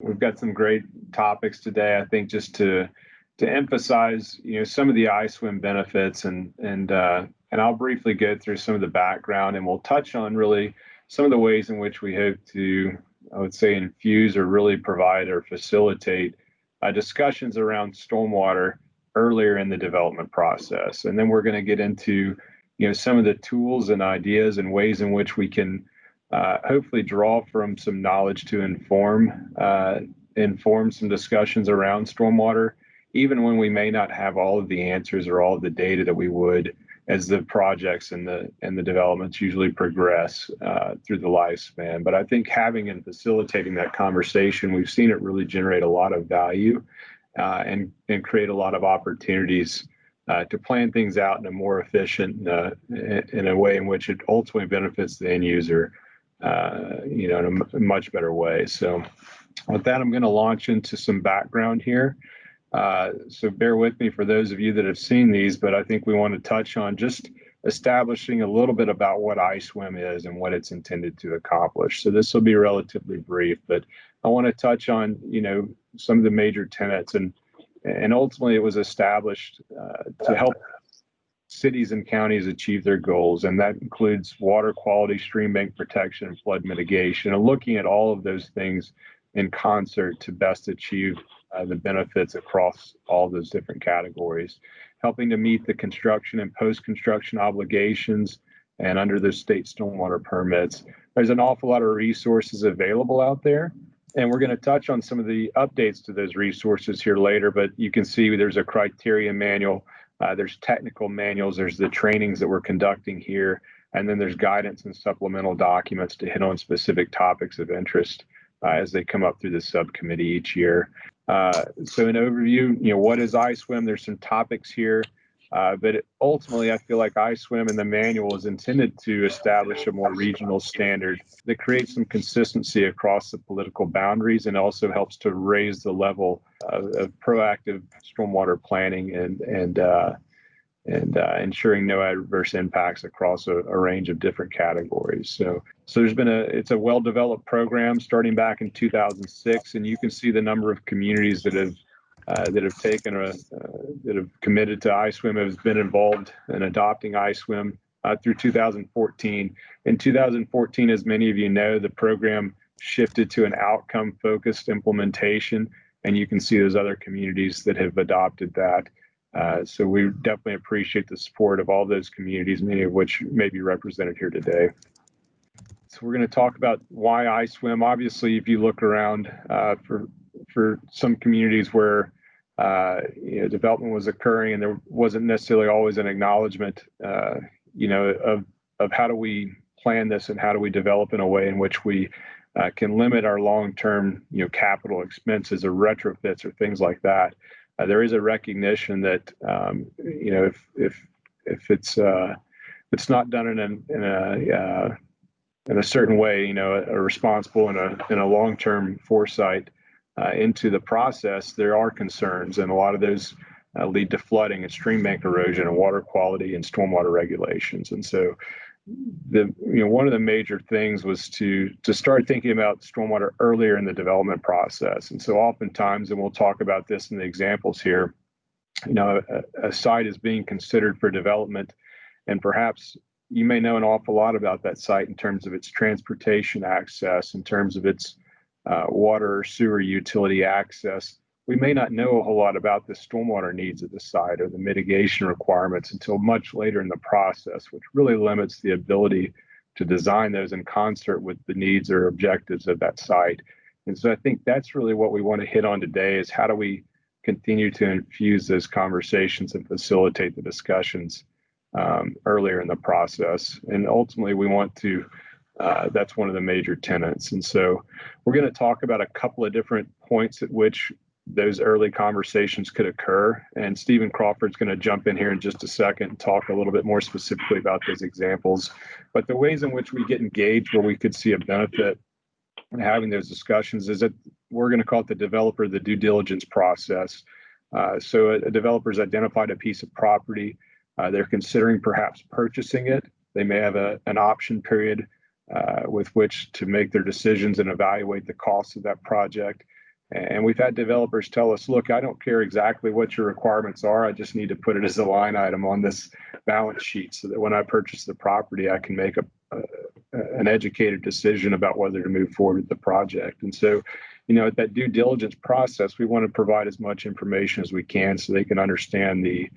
We've got some great topics today. I think just to emphasize, some of the iSWM benefits, and I'll briefly go through some of the background, and we'll touch on really some of the ways in which we hope to, I would say, infuse or really provide or facilitate discussions around stormwater earlier in the development process. And then we're going to get into, some of the tools and ideas and ways in which we can hopefully draw from some knowledge to inform some discussions around stormwater, even when we may not have all of the answers or all of the data that we would as the projects and the developments usually progress through the lifespan. But I think having and facilitating that conversation, we've seen it really generate a lot of value and create a lot of opportunities to plan things out in a more efficient, in a way in which it ultimately benefits the end user, in a much better way. So with that, I'm going to launch into some background here. So bear with me for those of you that have seen these, but I think we want to touch on just establishing a little bit about what iSWM is and what it's intended to accomplish. So this will be relatively brief, but I want to touch on, some of the major tenets, and ultimately it was established to help cities and counties achieve their goals, and that includes water quality, stream bank protection, and flood mitigation, and looking at all of those things in concert to best achieve the benefits across all those different categories, helping to meet the construction and post-construction obligations and under the state stormwater permits. There's an awful lot of resources available out there, and we're going to touch on some of the updates to those resources here later, but you can see there's a criteria manual, there's technical manuals, there's the trainings that we're conducting here, and then there's guidance and supplemental documents to hit on specific topics of interest as they come up through the subcommittee each year. So an overview, what is iSWM? There's some topics here, but ultimately I feel like iSWM and the manual is intended to establish a more regional standard that creates some consistency across the political boundaries and also helps to raise the level of proactive stormwater planning and ensuring no adverse impacts across a range of different categories. So it's a well-developed program starting back in 2006, and you can see the number of communities that have committed to iSWM, has been involved in adopting iSWM through 2014. In 2014, as many of you know, the program shifted to an outcome-focused implementation, and you can see those other communities that have adopted that. So we definitely appreciate the support of all those communities, many of which may be represented here today. So we're going to talk about why iSWM. Obviously, if you look around for some communities where development was occurring and there wasn't necessarily always an acknowledgement, of how do we plan this and how do we develop in a way in which we can limit our long-term, capital expenses or retrofits or things like that. There is a recognition that if it's not done in a certain way, a responsible and a long-term foresight into the process, there are concerns, and a lot of those lead to flooding and stream bank erosion and water quality and stormwater regulations. And so one of the major things was to start thinking about stormwater earlier in the development process. And so oftentimes, and we'll talk about this in the examples here, a site is being considered for development, and perhaps you may know an awful lot about that site in terms of its transportation access, in terms of its water or sewer utility access. We may not know a whole lot about the stormwater needs of the site or the mitigation requirements until much later in the process, which really limits the ability to design those in concert with the needs or objectives of that site. And so I think that's really what we want to hit on today, is how do we continue to infuse those conversations and facilitate the discussions earlier in the process. And ultimately, we want to, that's one of the major tenets. And so we're going to talk about a couple of different points at which those early conversations could occur. And Stephen Crawford's going to jump in here in just a second and talk a little bit more specifically about those examples. But the ways in which we get engaged, where we could see a benefit in having those discussions, is that we're going to call it the developer, the due diligence process. So a developer's identified a piece of property. They're considering perhaps purchasing it. They may have an option period with which to make their decisions and evaluate the cost of that project. And we've had developers tell us, look, I don't care exactly what your requirements are. I just need to put it as a line item on this balance sheet so that when I purchase the property, I can make an educated decision about whether to move forward with the project. And so, at that due diligence process, we want to provide as much information as we can so they can understand the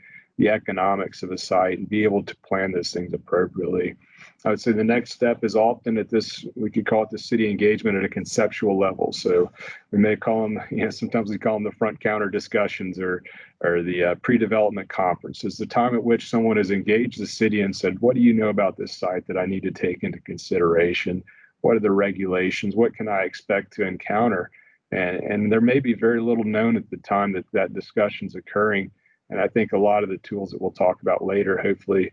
economics of a site and be able to plan those things appropriately. I would say the next step is often at this, we could call it the city engagement at a conceptual level. So we may call them, sometimes we call them the front counter discussions or the pre-development conference. It's the time at which someone has engaged the city and said, what do you know about this site that I need to take into consideration? What are the regulations? What can I expect to encounter? And there may be very little known at the time that that discussion's occurring. And I think a lot of the tools that we'll talk about later, hopefully,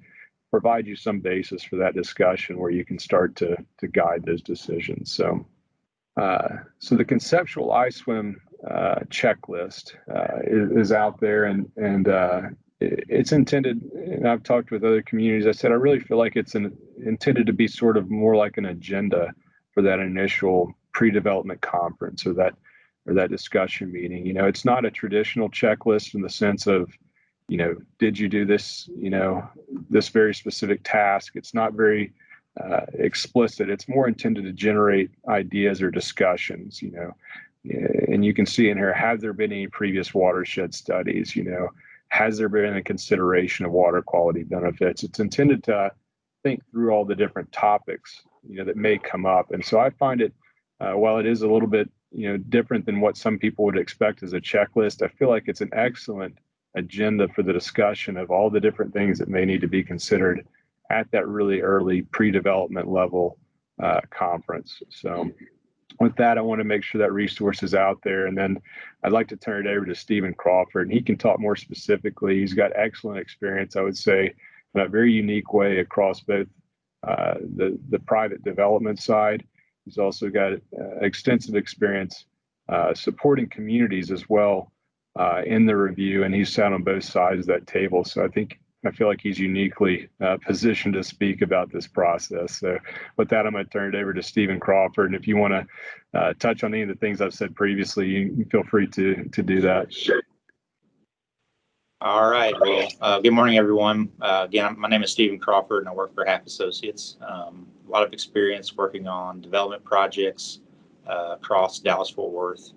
provide you some basis for that discussion where you can start to guide those decisions. So the conceptual iSWM checklist is out there, and it's intended, and I've talked with other communities, I said I really feel like it's intended to be sort of more like an agenda for that initial pre-development conference or that discussion meeting. It's not a traditional checklist in the sense of, did you do this, this very specific task? It's not very explicit. It's more intended to generate ideas or discussions, and you can see in here, have there been any previous watershed studies? Has there been a consideration of water quality benefits? It's intended to think through all the different topics, that may come up. And so I find it, while it is a little bit, different than what some people would expect as a checklist, I feel like it's an excellent agenda for the discussion of all the different things that may need to be considered at that really early pre-development level conference. So with that, I want to make sure that resource is out there. And then I'd like to turn it over to Stephen Crawford, and he can talk more specifically. He's got excellent experience, I would say, in a very unique way across both the private development side. He's also got extensive experience supporting communities as well in the review, and he's sat on both sides of that table. So I feel like he's uniquely positioned to speak about this process. So with that, I'm going to turn it over to Stephen Crawford. And if you want to touch on any of the things I've said previously, you feel free to do that. All right. Well, good morning, everyone. Again, my name is Stephen Crawford, and I work for Half Associates. A lot of experience working on development projects across Dallas-Fort Worth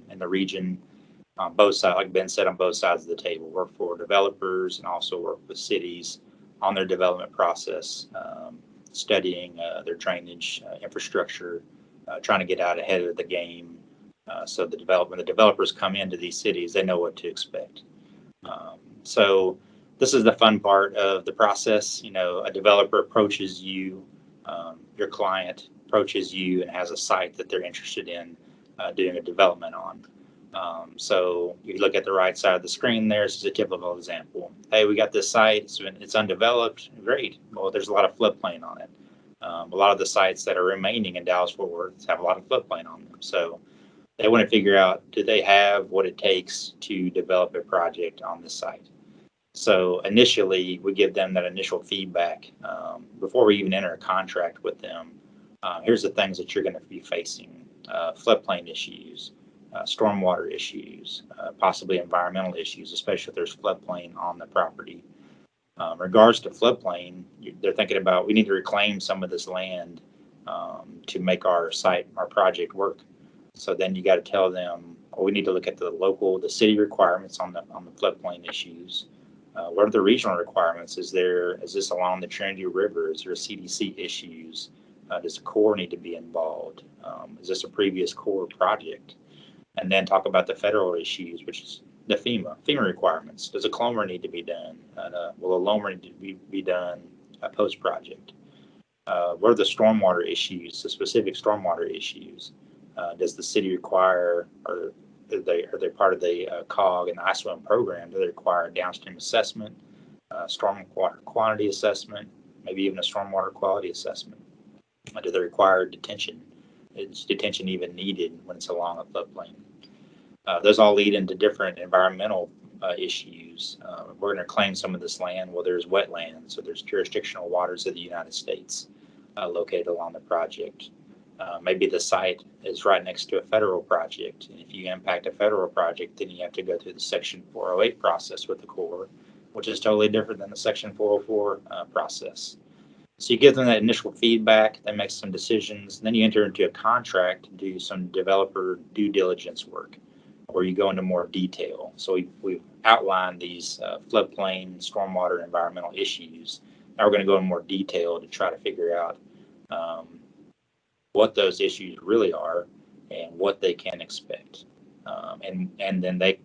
and the region. On both sides, like Ben said, on both sides of the table, work for developers and also work with cities on their development process, studying their drainage infrastructure, trying to get out ahead of the game. So when the developers come into these cities, they know what to expect. So this is the fun part of the process. A developer approaches you, your client approaches you and has a site that they're interested in doing a development on. So you look at the right side of the screen there. This is a typical example. Hey, we got this site. It's undeveloped. Great. Well, there's a lot of floodplain on it. A lot of the sites that are remaining in Dallas-Fort Worth have a lot of floodplain on them. So they want to figure out, do they have what it takes to develop a project on this site? So initially, we give them that initial feedback before we even enter a contract with them. Here's the things that you're going to be facing: floodplain issues, stormwater issues, possibly environmental issues, especially if there's floodplain on the property. Regards to floodplain, they're thinking about, we need to reclaim some of this land to make our project work. So then you got to tell them, well, we need to look at the city requirements on the floodplain issues. What are the regional requirements? Is this along the Trinity River? Is there CDC issues? Does the Corps need to be involved? Is this a previous Corps project? And then talk about the federal issues, which is the FEMA requirements. Does a CLOMR need to be done? Will a LOMR need to be done post-project? What are the stormwater issues, the specific stormwater issues? Does the city require, or are they part of the COG and the iSWM program? Do they require downstream assessment, stormwater quantity assessment, maybe even a stormwater quality assessment? Do they require detention? Is detention even needed when it's along a floodplain? Those all lead into different environmental issues. We're going to claim some of this land. Well, there's wetlands, so there's jurisdictional waters of the United States located along the project. Maybe the site is right next to a federal project. And if you impact a federal project, then you have to go through the Section 408 process with the Corps, which is totally different than the Section 404 process. So you give them that initial feedback, they make some decisions, and then you enter into a contract to do some developer due diligence work, where you go into more detail. So we've outlined these floodplain, stormwater, environmental issues. Now we're going to go in more detail to try to figure out what those issues really are and what they can expect. And then they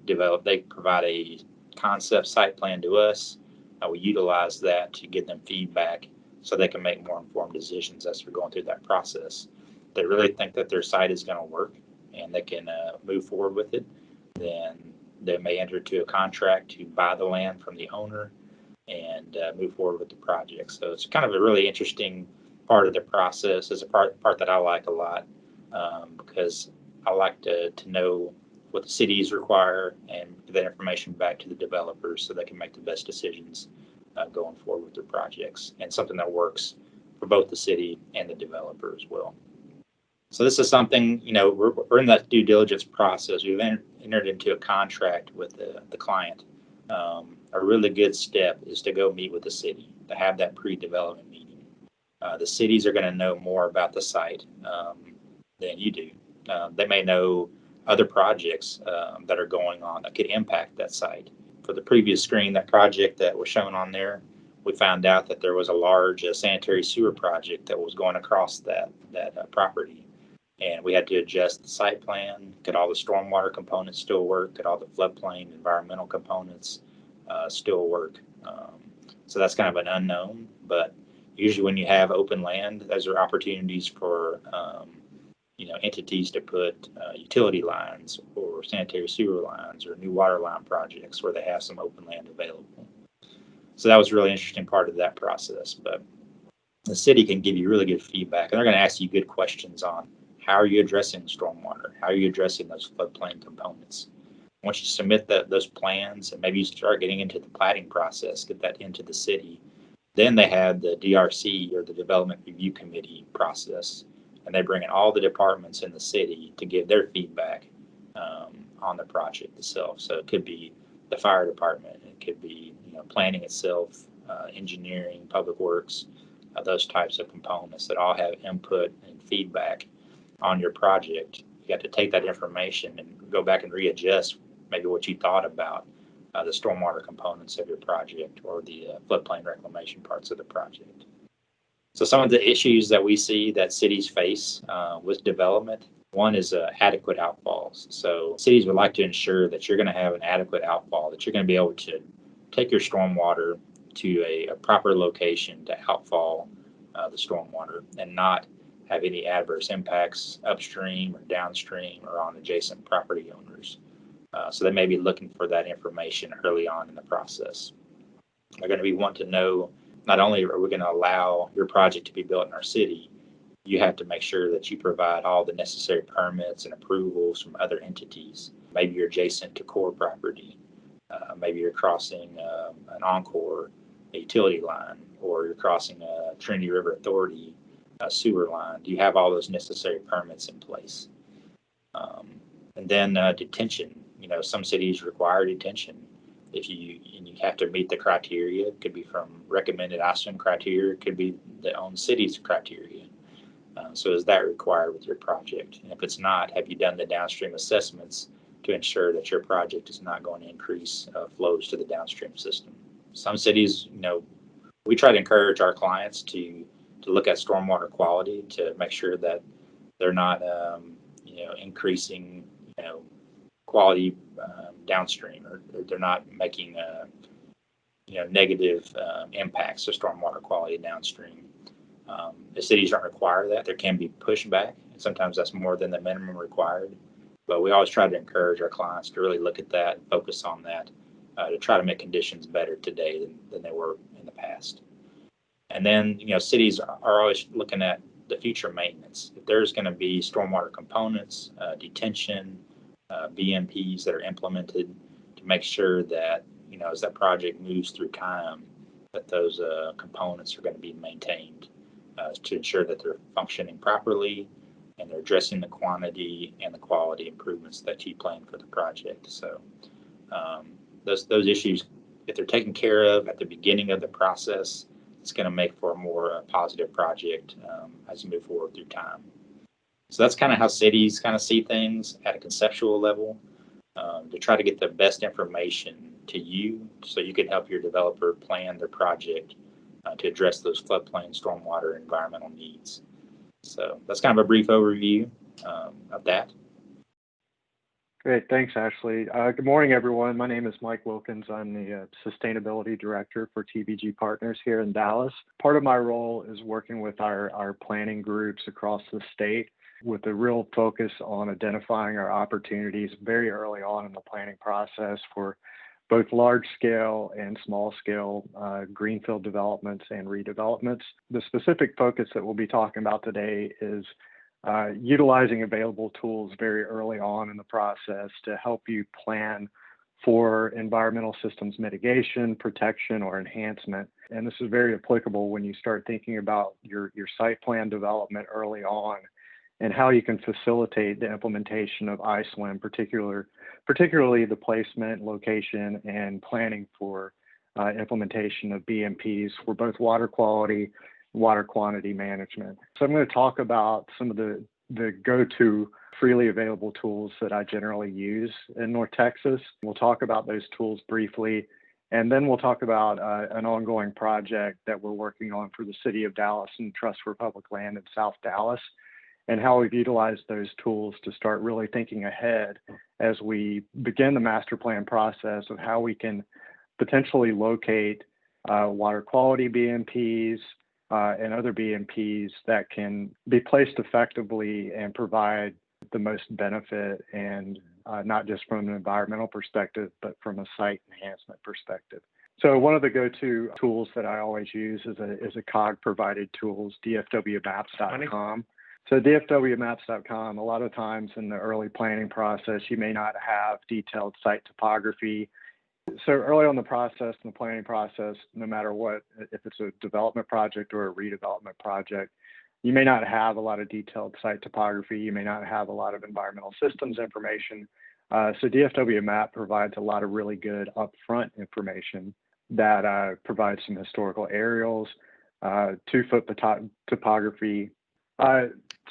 provide a concept site plan to us. We utilize that to give them feedback so they can make more informed decisions as we're going through that process. They really think that their site is going to work and they can move forward with it, then they may enter into a contract to buy the land from the owner and move forward with the project. So it's kind of a really interesting part of the process. It's a part that I like a lot because I like to know what the cities require and give that information back to the developers so they can make the best decisions going forward with their projects, and something that works for both the city and the developer as well. So this is something, we're in that due diligence process. We've entered into a contract with the client. A really good step is to go meet with the city, to have that pre-development meeting. The cities are going to know more about the site than you do. They may know other projects that are going on that could impact that site. For the previous screen, that project that was shown on there, we found out that there was a large sanitary sewer project that was going across that property. And we had to adjust the site plan. Could all the stormwater components still work? Could all the floodplain environmental components still work? So that's kind of an unknown, but usually when you have open land, those are opportunities for entities to put utility lines or sanitary sewer lines or new water line projects where they have some open land available. So that was a really interesting part of that process. But the city can give you really good feedback, and they're going to ask you good questions on how are you addressing stormwater? How are you addressing those floodplain components? Once you submit those plans and maybe you start getting into the plating process, get that into the city, then they have the DRC, or the Development Review Committee process, and they bring in all the departments in the city to give their feedback on the project itself. So it could be the fire department, it could be planning itself, engineering, public works, those types of components that all have input and feedback on your project. You got to take that information and go back and readjust maybe what you thought about the stormwater components of your project or the floodplain reclamation parts of the project. So some of the issues that we see that cities face with development, one is adequate outfalls. So cities would like to ensure that you're going to have an adequate outfall, that you're going to be able to take your stormwater to a proper location to outfall the stormwater and not have any adverse impacts upstream or downstream or on adjacent property owners. So they may be looking for that information early on in the process. They're going to be wanting to know, not only are we going to allow your project to be built in our city, you have to make sure that you provide all the necessary permits and approvals from other entities. Maybe you're adjacent to core property. Maybe you're crossing an Encore, a utility line, or you're crossing a Trinity River Authority sewer line. Do you have all those necessary permits in place? And then detention. Some cities require detention. And you have to meet the criteria. It could be from recommended iSWM criteria. It could be the own city's criteria. So is that required with your project? And if it's not, have you done the downstream assessments to ensure that your project is not going to increase flows to the downstream system? Some cities, we try to encourage our clients to look at stormwater quality to make sure that they're not, increasing, quality downstream, or they're not making, negative impacts to stormwater quality downstream. The cities don't require that. There can be pushback, and sometimes that's more than the minimum required. But we always try to encourage our clients to really look at that, focus on that, to try to make conditions better today than they were in the past. And then, cities are always looking at the future maintenance. If there's going to be stormwater components, detention, BMPs that are implemented to make sure that, as that project moves through time, that those components are going to be maintained to ensure that they're functioning properly, and they're addressing the quantity and the quality improvements that you plan for the project. So those issues, if they're taken care of at the beginning of the process, it's going to make for a more positive project as you move forward through time. So that's kind of how cities kind of see things at a conceptual level, to try to get the best information to you so you can help your developer plan their project to address those floodplain, stormwater, environmental needs. So that's kind of a brief overview of that. Great, thanks, Ashley. Good morning, everyone. My name is Mike Wilkins. I'm the Sustainability Director for TBG Partners here in Dallas. Part of my role is working with our planning groups across the state with a real focus on identifying our opportunities very early on in the planning process for both large-scale and small-scale greenfield developments and redevelopments. The specific focus that we'll be talking about today is utilizing available tools very early on in the process to help you plan for environmental systems mitigation, protection, or enhancement. And this is very applicable when you start thinking about your site plan development early on and how you can facilitate the implementation of iSWM, particularly the placement, location, and planning for implementation of BMPs for both water quality, water quantity management. So I'm going to talk about some of the go-to freely available tools that I generally use in North Texas. We'll talk about those tools briefly, and then we'll talk about an ongoing project that we're working on for the City of Dallas and Trust for Public Land in South Dallas, and how we've utilized those tools to start really thinking ahead as we begin the master plan process of how we can potentially locate water quality BMPs and other BMPs that can be placed effectively and provide the most benefit, and not just from an environmental perspective, but from a site enhancement perspective. So one of the go-to tools that I always use is a COG provided tools, DFWmaps.com. So DFWmaps.com, a lot of times in the early planning process, you may not have detailed site topography. So early on the process, in the planning process, no matter what, if it's a development project or a redevelopment project, you may not have a lot of detailed site topography. You may not have a lot of environmental systems information. So DFW Map provides a lot of really good upfront information that provides some historical aerials, 2-foot topography.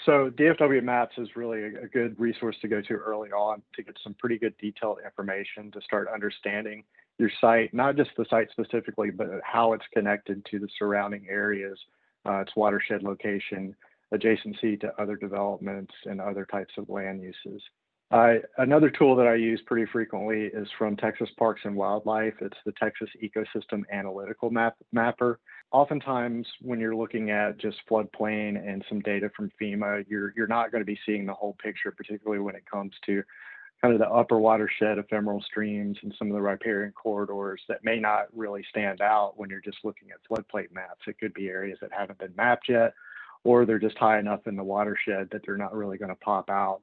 So DFW Maps is really a good resource to go to early on to get some pretty good detailed information to start understanding your site, not just the site specifically, but how it's connected to the surrounding areas, its watershed location, adjacency to other developments and other types of land uses. Another tool that I use pretty frequently is from Texas Parks and Wildlife. It's the Texas Ecosystem Analytical Mapper. Oftentimes, when you're looking at just floodplain and some data from FEMA, you're not going to be seeing the whole picture, particularly when it comes to kind of the upper watershed ephemeral streams and some of the riparian corridors that may not really stand out when you're just looking at floodplain maps. It could be areas that haven't been mapped yet, or they're just high enough in the watershed that they're not really going to pop out.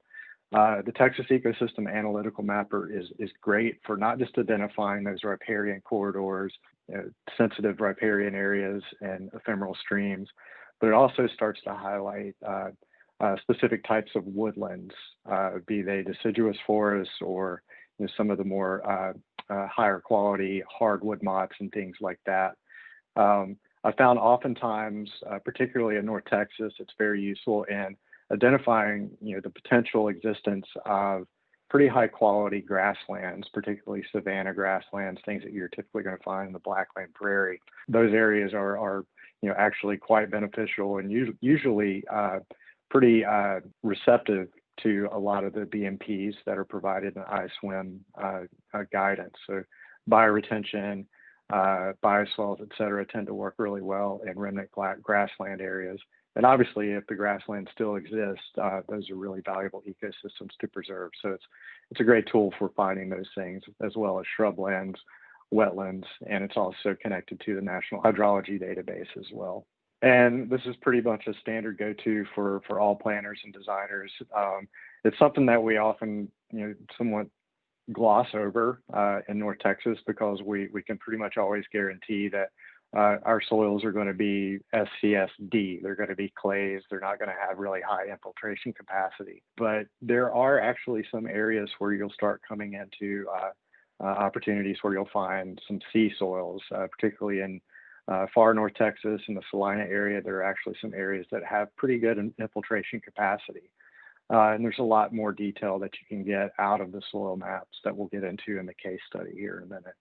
The Texas Ecosystem Analytical Mapper is great for not just identifying those riparian corridors, sensitive riparian areas and ephemeral streams, but it also starts to highlight specific types of woodlands, be they deciduous forests or some of the more higher quality hardwood mott's and things like that. I found oftentimes, particularly in North Texas, it's very useful in identifying the potential existence of pretty high quality grasslands, particularly savanna grasslands, things that you're typically going to find in the Blackland Prairie. Those areas are actually quite beneficial and usually pretty receptive to a lot of the BMPs that are provided in iSWM guidance. So bioretention, bioswales, et cetera, tend to work really well in remnant grassland areas. And obviously, if the grassland still exists, those are really valuable ecosystems to preserve. So it's a great tool for finding those things, as well as shrublands, wetlands, and it's also connected to the National Hydrology Database as well. And this is pretty much a standard go-to for all planners and designers. It's something that we often, somewhat gloss over in North Texas because we can pretty much always guarantee that our soils are going to be SCSD. They're going to be clays. They're not going to have really high infiltration capacity. But there are actually some areas where you'll start coming into opportunities where you'll find some sea soils, particularly in far North Texas and the Salina area. There are actually some areas that have pretty good infiltration capacity. And there's a lot more detail that you can get out of the soil maps that we'll get into in the case study here in a minute.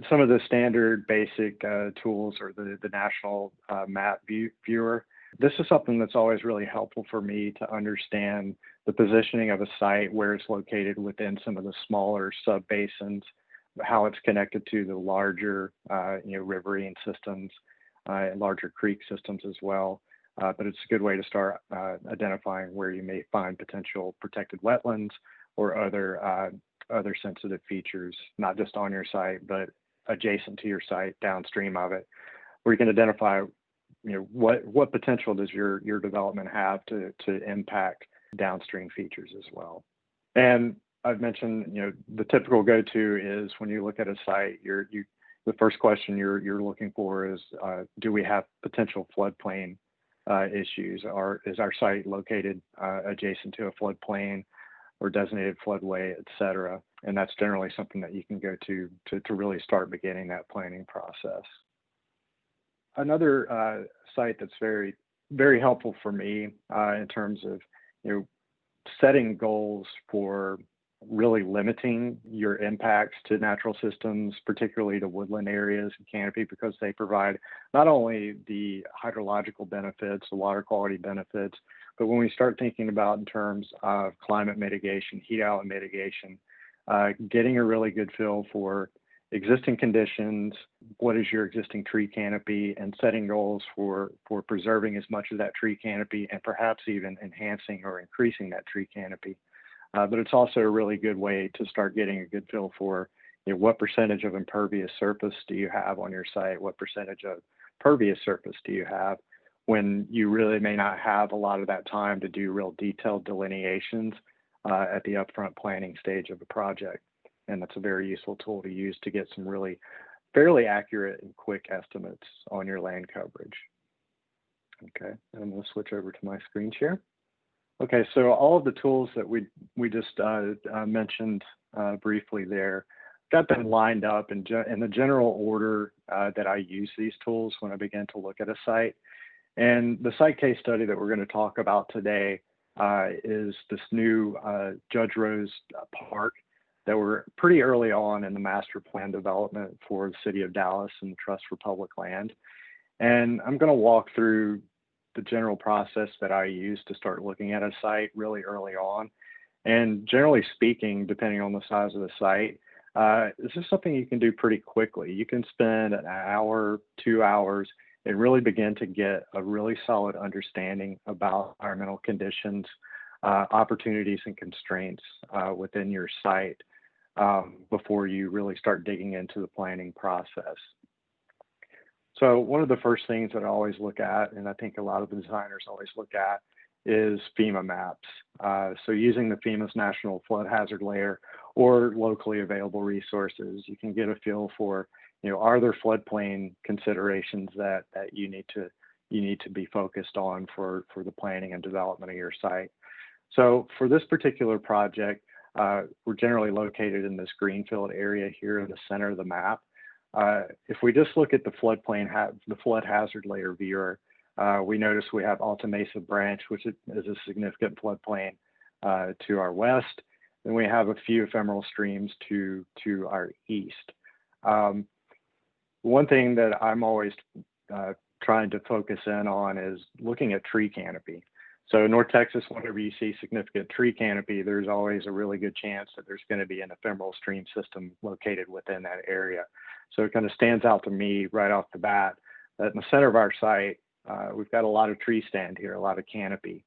Some of the standard basic tools are the National Map Viewer. This is something that's always really helpful for me to understand the positioning of a site, where it's located within some of the smaller sub-basins, how it's connected to the larger riverine systems, and larger creek systems as well. But it's a good way to start identifying where you may find potential protected wetlands or other sensitive features, not just on your site, but adjacent to your site, downstream of it, where you can identify, what potential does your development have to impact downstream features as well. And I've mentioned, the typical go-to is when you look at a site, the first question you're looking for is, do we have potential floodplain issues? Or is our site located adjacent to a floodplain or designated floodway, et cetera? And that's generally something that you can go to really start beginning that planning process. Another site that's very, very helpful for me in terms of setting goals for really limiting your impacts to natural systems, particularly to woodland areas and canopy, because they provide not only the hydrological benefits, the water quality benefits, but when we start thinking about in terms of climate mitigation, heat island mitigation, getting a really good feel for existing conditions, what is your existing tree canopy, and setting goals for preserving as much of that tree canopy and perhaps even enhancing or increasing that tree canopy. But it's also a really good way to start getting a good feel for what percentage of impervious surface do you have on your site, what percentage of pervious surface do you have, when you really may not have a lot of that time to do real detailed delineations at the upfront planning stage of a project. And that's a very useful tool to use to get some really fairly accurate and quick estimates on your land coverage. Okay, and I'm going to switch over to my screen share. Okay, so all of the tools that we just mentioned briefly there, got them lined up in the general order that I use these tools when I begin to look at a site. And the site case study that we're going to talk about today is this new Judge Rose Park that we're pretty early on in the master plan development for the city of Dallas and the Trust for Public Land. And I'm going to walk through the general process that I use to start looking at a site really early on. And generally speaking, depending on the size of the site, this is something you can do pretty quickly. You can spend an hour, 2 hours, and really begin to get a really solid understanding about environmental conditions, opportunities and constraints within your site before you really start digging into the planning process. So one of the first things that I always look at, and I think a lot of the designers always look at, is FEMA maps. So using the FEMA's National Flood Hazard Layer or locally available resources, you can get a feel for, are there floodplain considerations that you need to be focused on for the planning and development of your site. So for this particular project, we're generally located in this greenfield area here in the center of the map. If we just look at the the flood hazard layer viewer, we notice we have Alta Mesa Branch, which is a significant floodplain to our west. Then we have a few ephemeral streams to our east. One thing that I'm always trying to focus in on is looking at tree canopy. So North Texas, whenever you see significant tree canopy, there's always a really good chance that there's going to be an ephemeral stream system located within that area. So it kind of stands out to me right off the bat that in the center of our site, we've got a lot of tree stand here, a lot of canopy.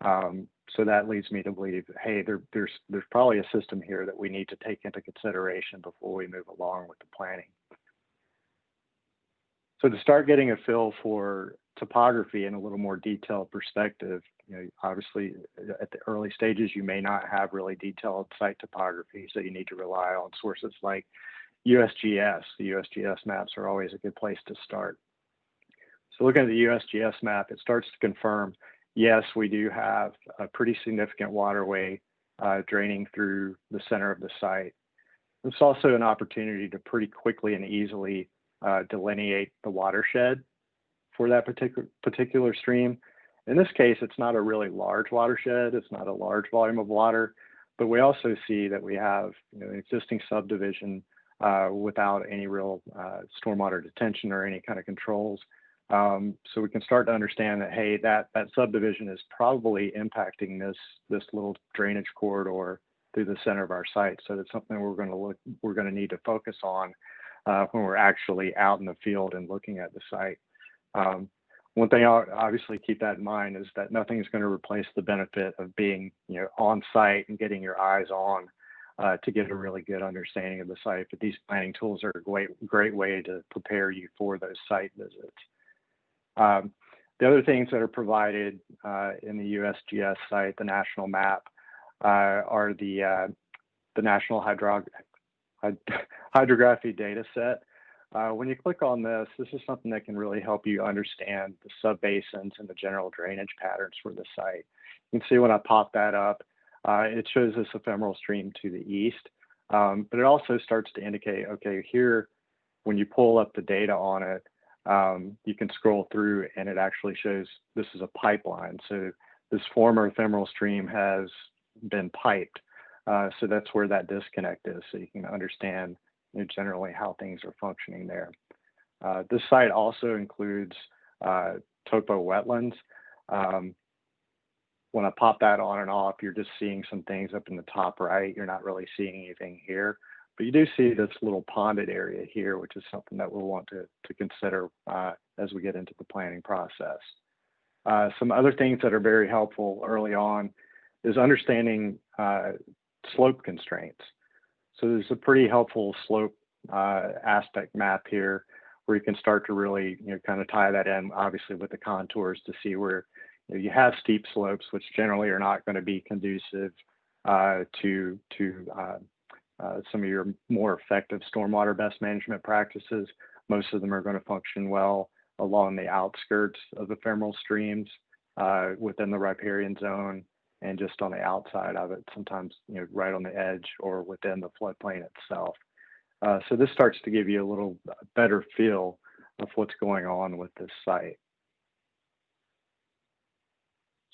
So that leads me to believe, hey, there's probably a system here that we need to take into consideration before we move along with the planning. So to start getting a feel for topography in a little more detailed perspective, obviously at the early stages, you may not have really detailed site topography, so you need to rely on sources like USGS. The USGS maps are always a good place to start. So looking at the USGS map, it starts to confirm, yes, we do have a pretty significant waterway draining through the center of the site. It's also an opportunity to pretty quickly and easily delineate the watershed for that particular stream. In this case, it's not a really large watershed. It's not a large volume of water, but we also see that we have an existing subdivision without any real stormwater detention or any kind of controls. So we can start to understand that, hey, that subdivision is probably impacting this little drainage corridor through the center of our site. So that's something we're going to need to focus on when we're actually out in the field and looking at the site. One thing I'll obviously keep that in mind is that nothing is going to replace the benefit of being on site and getting your eyes on to get a really good understanding of the site. But these planning tools are a great way to prepare you for those site visits. The other things that are provided in the USGS site, the national map, are the National Hydrography data set. When you click on this is something that can really help you understand the subbasins and the general drainage patterns for the site. You can see when I pop that up, it shows this ephemeral stream to the east, but it also starts to indicate, okay, here, when you pull up the data on it, you can scroll through and it actually shows this is a pipeline. So this former ephemeral stream has been piped. So that's where that disconnect is. So you can understand generally how things are functioning there. This site also includes topo wetlands. When I pop that on and off, you're just seeing some things up in the top right. You're not really seeing anything here, but you do see this little ponded area here, which is something that we'll want to consider as we get into the planning process. Some other things that are very helpful early on is understanding slope constraints. So there's a pretty helpful slope aspect map here where you can start to really kind of tie that in, obviously, with the contours to see where you have steep slopes, which generally are not going to be conducive to some of your more effective stormwater best management practices. Most of them are going to function well along the outskirts of ephemeral streams within the riparian zone and just on the outside of it, sometimes right on the edge or within the floodplain itself. So this starts to give you a little better feel of what's going on with this site.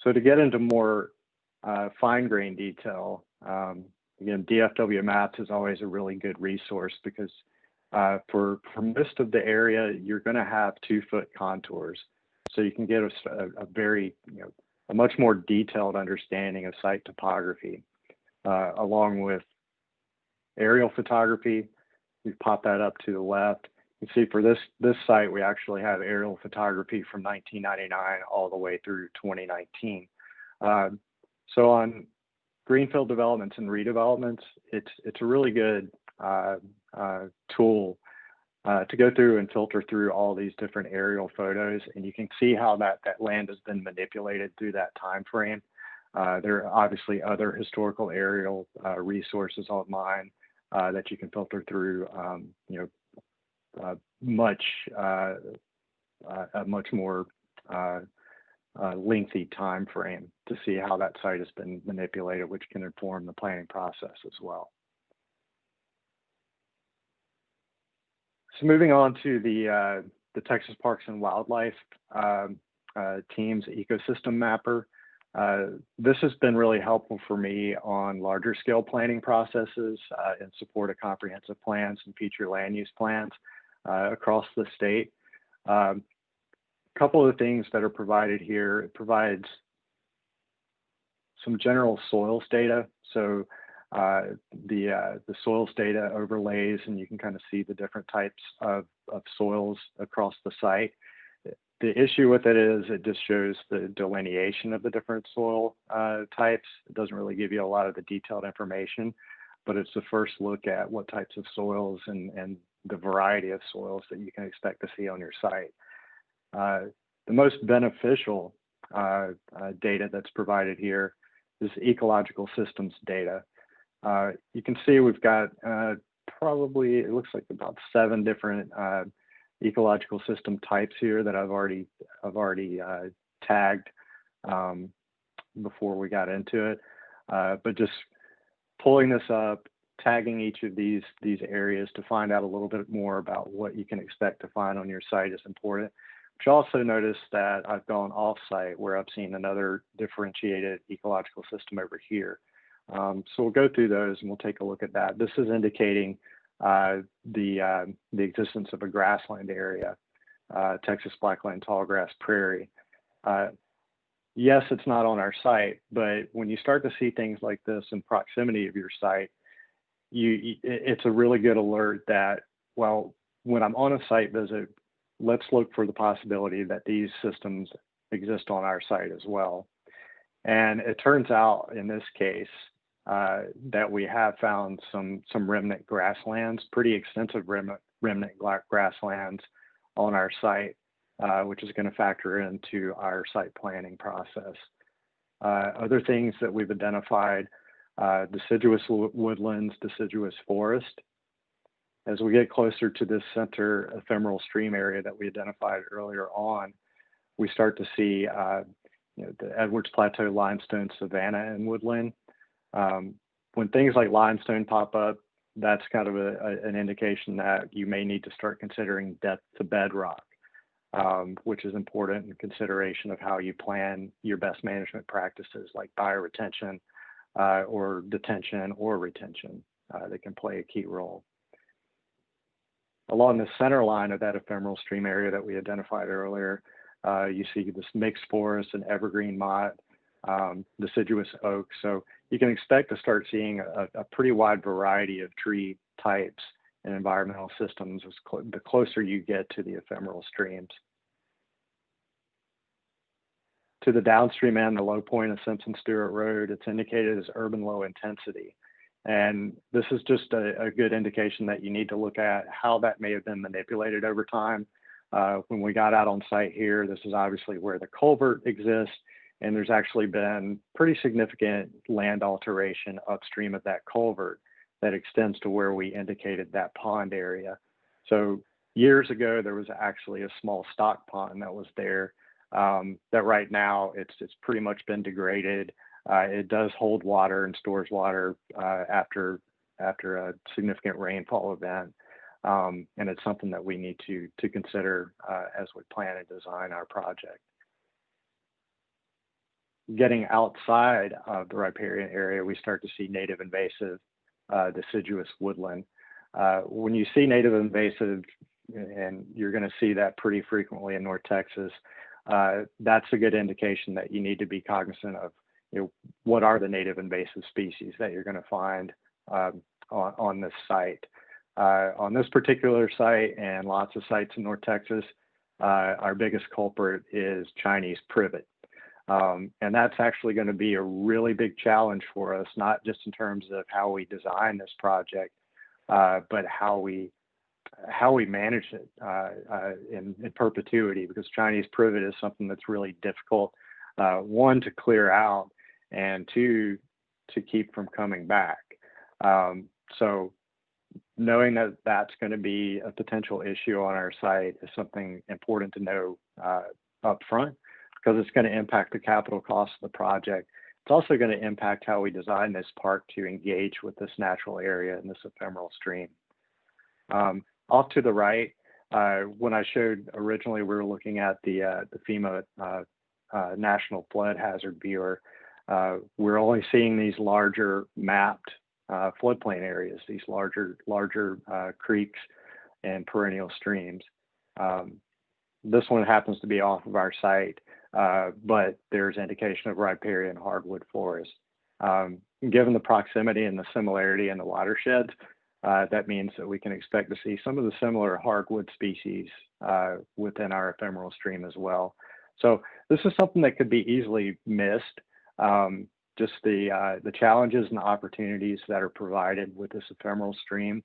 So to get into more fine-grained detail, again, DFW Maps is always a really good resource because for most of the area, you're going to have 2-foot contours. So you can get a very, a much more detailed understanding of site topography, along with aerial photography. We pop that up to the left. You can see for this site, we actually have aerial photography from 1999 all the way through 2019. So on greenfield developments and redevelopments, it's a really good tool to go through and filter through all these different aerial photos, and you can see how that land has been manipulated through that time frame. There are obviously other historical aerial resources online that you can filter through, a much more lengthy time frame to see how that site has been manipulated, which can inform the planning process as well. So moving on to the Texas Parks and Wildlife TEAM's Ecosystem Mapper. This has been really helpful for me on larger scale planning processes in support of comprehensive plans and future land use plans across the state. A couple of the things that are provided here, it provides some general soils data. So the soils data overlays, and you can kind of see the different types of soils across the site. The issue with it is it just shows the delineation of the different soil types. It doesn't really give you a lot of the detailed information, but it's the first look at what types of soils and the variety of soils that you can expect to see on your site. The most beneficial data that's provided here is ecological systems data. You can see we've got probably, it looks like about 7 different ecological system types here that I've already tagged before we got into it. But just pulling this up, tagging each of these areas to find out a little bit more about what you can expect to find on your site is important. But you also notice that I've gone off-site where I've seen another differentiated ecological system over here. So we'll go through those and we'll take a look at that. This is indicating the existence of a grassland area, Texas blackland tallgrass prairie. Yes, it's not on our site, but when you start to see things like this in proximity of your site, it's a really good alert that, well, when I'm on a site visit, let's look for the possibility that these systems exist on our site as well. And it turns out in this case that we have found some remnant grasslands, pretty extensive remnant grasslands on our site, which is going to factor into our site planning process. Other things that we've identified, deciduous woodlands, deciduous forest. As we get closer to this center ephemeral stream area that we identified earlier on, we start to see the Edwards Plateau limestone savanna and woodland. When things like limestone pop up, that's kind of an indication that you may need to start considering depth to bedrock, which is important in consideration of how you plan your best management practices like bioretention or detention or retention. They can play a key role. Along the center line of that ephemeral stream area that we identified earlier, you see this mixed forest and evergreen motte, deciduous oak. So you can expect to start seeing a pretty wide variety of tree types and environmental systems the closer you get to the ephemeral streams. To the downstream end, the low point of Simpson Stewart Road, it's indicated as urban low intensity. And this is just a good indication that you need to look at how that may have been manipulated over time. When we got out on site here, this is obviously where the culvert exists, and there's actually been pretty significant land alteration upstream of that culvert that extends to where we indicated that pond area. So years ago, there was actually a small stock pond that was there that right now it's pretty much been degraded. It does hold water and stores water after a significant rainfall event. And it's something that we need to consider as we plan and design our project. Getting outside of the riparian area, we start to see native invasive deciduous woodland. When you see native invasive, and you're going to see that pretty frequently in North Texas, that's a good indication that you need to be cognizant of, what are the native invasive species that you're going to find on this site. On this particular site and lots of sites in North Texas, our biggest culprit is Chinese privet. And that's actually going to be a really big challenge for us, not just in terms of how we design this project, but how we manage it in perpetuity, because Chinese privet is something that's really difficult, one, to clear out, and two, to keep from coming back. So knowing that that's going to be a potential issue on our site is something important to know up front, because it's going to impact the capital cost of the project. It's also going to impact how we design this park to engage with this natural area and this ephemeral stream. Off to the right, when I showed originally, we were looking at the FEMA National Flood Hazard Viewer. We're only seeing these larger mapped floodplain areas, these larger creeks and perennial streams. This one happens to be off of our site, but there's indication of riparian hardwood forest. Given the proximity and the similarity in the watersheds, that means that we can expect to see some of the similar hardwood species within our ephemeral stream as well. So this is something that could be easily missed. Just the challenges and the opportunities that are provided with this ephemeral stream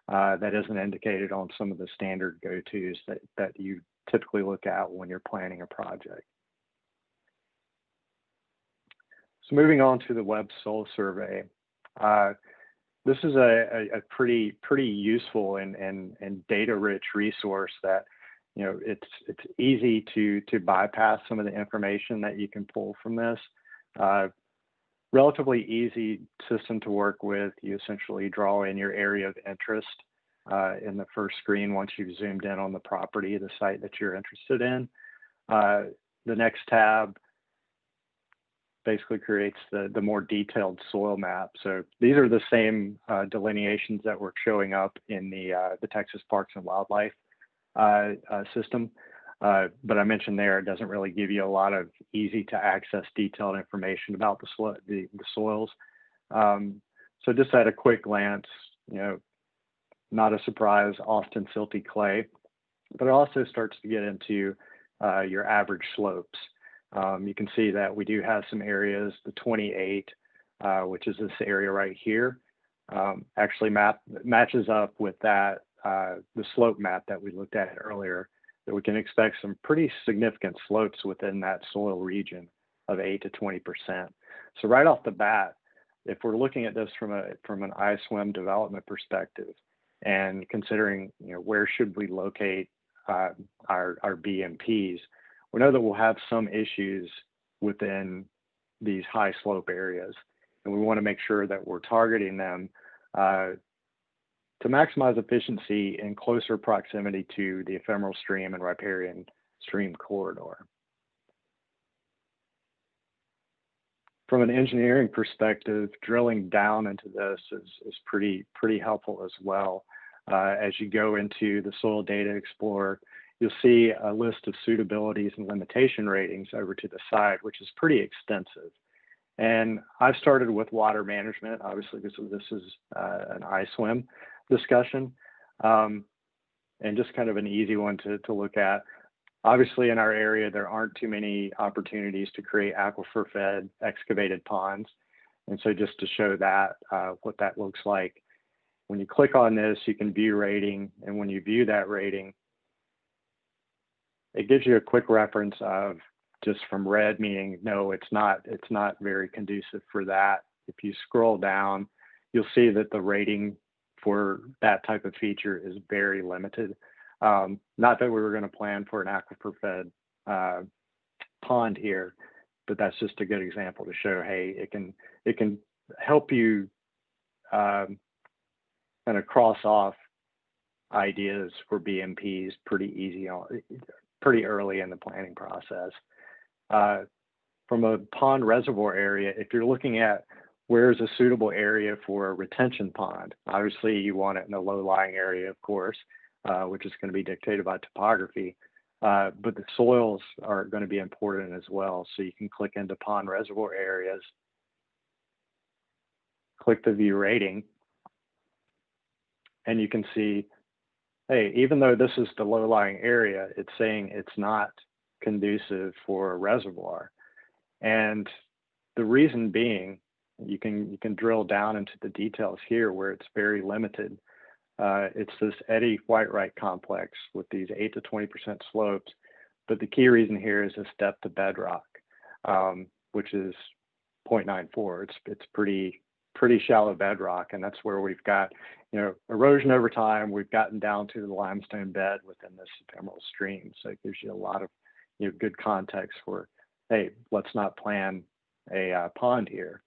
that isn't indicated on some of the standard go-tos that you typically look at when you're planning a project. So moving on to the Web Soil Survey. This is a pretty useful and data-rich resource that it's easy to bypass some of the information that you can pull from this. Relatively easy system to work with. You essentially draw in your area of interest in the first screen once you've zoomed in on the property, the site that you're interested in. The next tab basically creates the more detailed soil map. So these are the same delineations that were showing up in the Texas Parks and Wildlife system. But I mentioned there, it doesn't really give you a lot of easy to access detailed information about the soils. So just at a quick glance, not a surprise, often silty clay, but it also starts to get into your average slopes. You can see that we do have some areas, the 28, which is this area right here, actually matches up with that, the slope map that we looked at earlier, that we can expect some pretty significant slopes within that soil region of 8 to 20%. So right off the bat, if we're looking at this from an iSWM development perspective and considering, where should we locate our BMPs, we know that we'll have some issues within these high slope areas, and we want to make sure that we're targeting them to maximize efficiency in closer proximity to the ephemeral stream and riparian stream corridor. From an engineering perspective, drilling down into this is pretty helpful as well. As you go into the Soil Data Explorer, you'll see a list of suitabilities and limitation ratings over to the side, which is pretty extensive. And I've started with water management, obviously, because this is an iSWM discussion, and just kind of an easy one to look at. Obviously, in our area, there aren't too many opportunities to create aquifer-fed excavated ponds. And so just to show that, what that looks like, when you click on this, you can view rating. And when you view that rating, it gives you a quick reference of just from red, meaning no, it's not very conducive for that. If you scroll down, you'll see that the rating for that type of feature is very limited. Not that we were going to plan for an aquifer-fed pond here, but that's just a good example to show, hey, it can help you kind of cross off ideas for BMPs pretty early in the planning process. From a pond reservoir area, if you're looking at where's a suitable area for a retention pond, obviously you want it in a low-lying area, of course, which is going to be dictated by topography, but the soils are going to be important as well. So you can click into pond reservoir areas, click the view rating, and you can see, hey, even though this is the low-lying area, it's saying it's not conducive for a reservoir. And the reason being, you can drill down into the details here where it's very limited. It's this Eddy Whitewright complex with these 8 to 20% slopes. But the key reason here is this depth of bedrock, which is 0.94. It's pretty shallow bedrock, and that's where we've got, erosion over time. We've gotten down to the limestone bed within this ephemeral stream. So it gives you a lot of good context for, hey, let's not plan a pond here.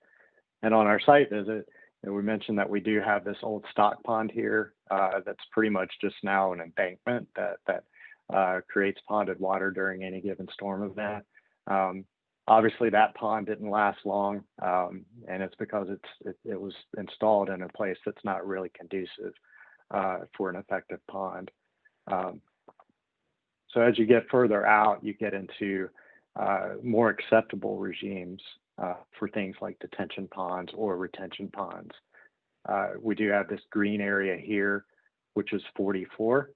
And on our site visit, we mentioned that we do have this old stock pond here that's pretty much just now an embankment that creates ponded water during any given storm event. Obviously, that pond didn't last long, and it's because it was installed in a place that's not really conducive for an effective pond. So as you get further out, you get into more acceptable regimes for things like detention ponds or retention ponds. We do have this green area here, which is 44.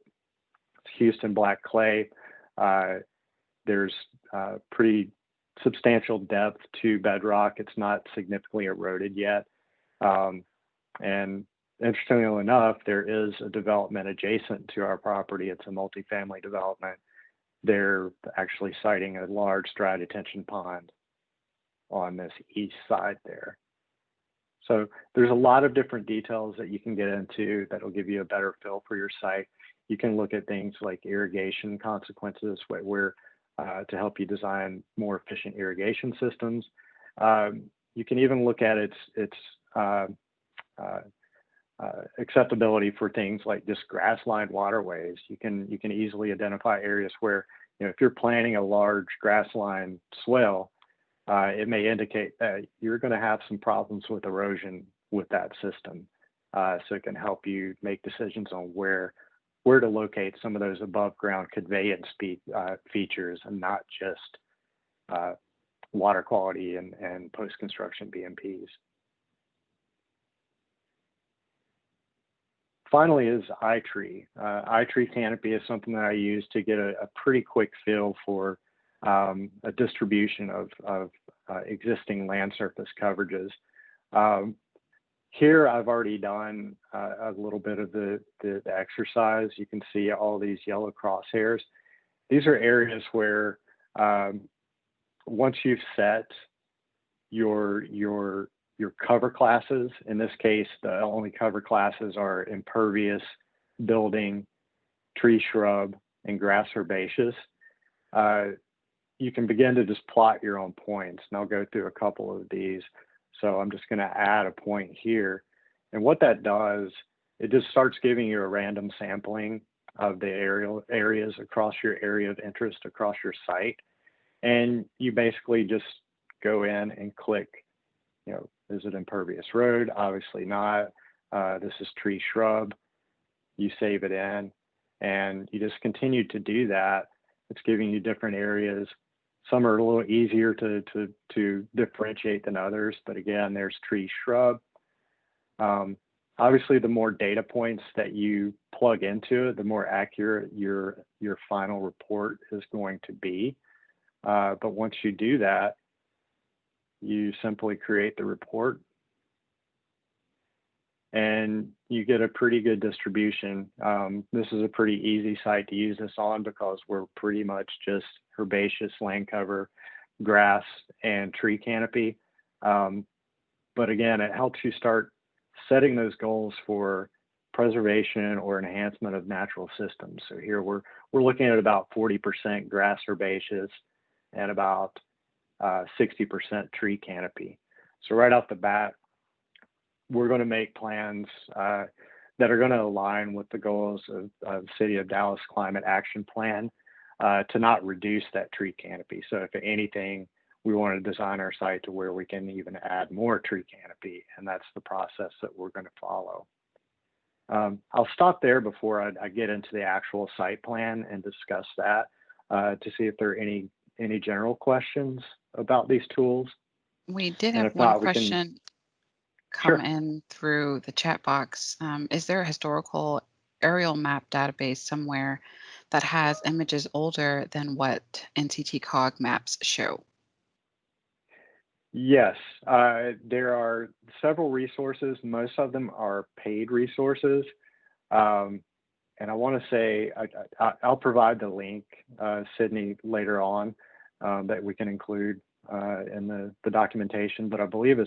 It's Houston black clay. There's pretty substantial depth to bedrock. It's not significantly eroded yet. And interestingly enough, there is a development adjacent to our property. It's a multifamily development. They're actually siting a large dry detention pond on this east side there. So there's a lot of different details that you can get into that will give you a better feel for your site. You can look at things like irrigation consequences, where to help you design more efficient irrigation systems. You can even look at its acceptability for things like just grass-lined waterways. You can easily identify areas where, if you're planting a large grass-lined swale, it may indicate that you're going to have some problems with erosion with that system. So it can help you make decisions on where to locate some of those above ground conveyance features, and not just water quality and post-construction BMPs. Finally is iTree. iTree Canopy is something that I use to get a pretty quick feel for a distribution of existing land surface coverages. Here I've already done a little bit of the exercise. You can see all these yellow crosshairs. These are areas where once you've set your cover classes, in this case, the only cover classes are impervious, building, tree, shrub, and grass herbaceous. You can begin to just plot your own points, and I'll go through a couple of these. So I'm just going to add a point here. And what that does, it just starts giving you a random sampling of the areas across your area of interest across your site. And you basically just go in and click, is it impervious road? Obviously not. This is tree shrub. You save it in, and you just continue to do that. It's giving you different areas. Some are a little easier to differentiate than others, but again, there's tree shrub. Obviously, the more data points that you plug into it, the more accurate your final report is going to be. But once you do that, you simply create the report, and you get a pretty good distribution. This is a pretty easy site to use this on because we're pretty much just herbaceous land cover, grass, and tree canopy. But again, it helps you start setting those goals for preservation or enhancement of natural systems. So here we're looking at about 40% grass herbaceous and about 60% tree canopy. So right off the bat, we're going to make plans that are going to align with the goals of City of Dallas Climate Action Plan to not reduce that tree canopy. So if anything, we want to design our site to where we can even add more tree canopy, and that's the process that we're going to follow. I'll stop there before I get into the actual site plan and discuss that to see if there are any general questions about these tools. We did have one question come in through the chat box. Is there a historical aerial map database somewhere that has images older than what NCT-COG maps show? Yes, there are several resources. Most of them are paid resources. And I want to say, I'll provide the link, Sydney, later on that we can include in the documentation, but I believe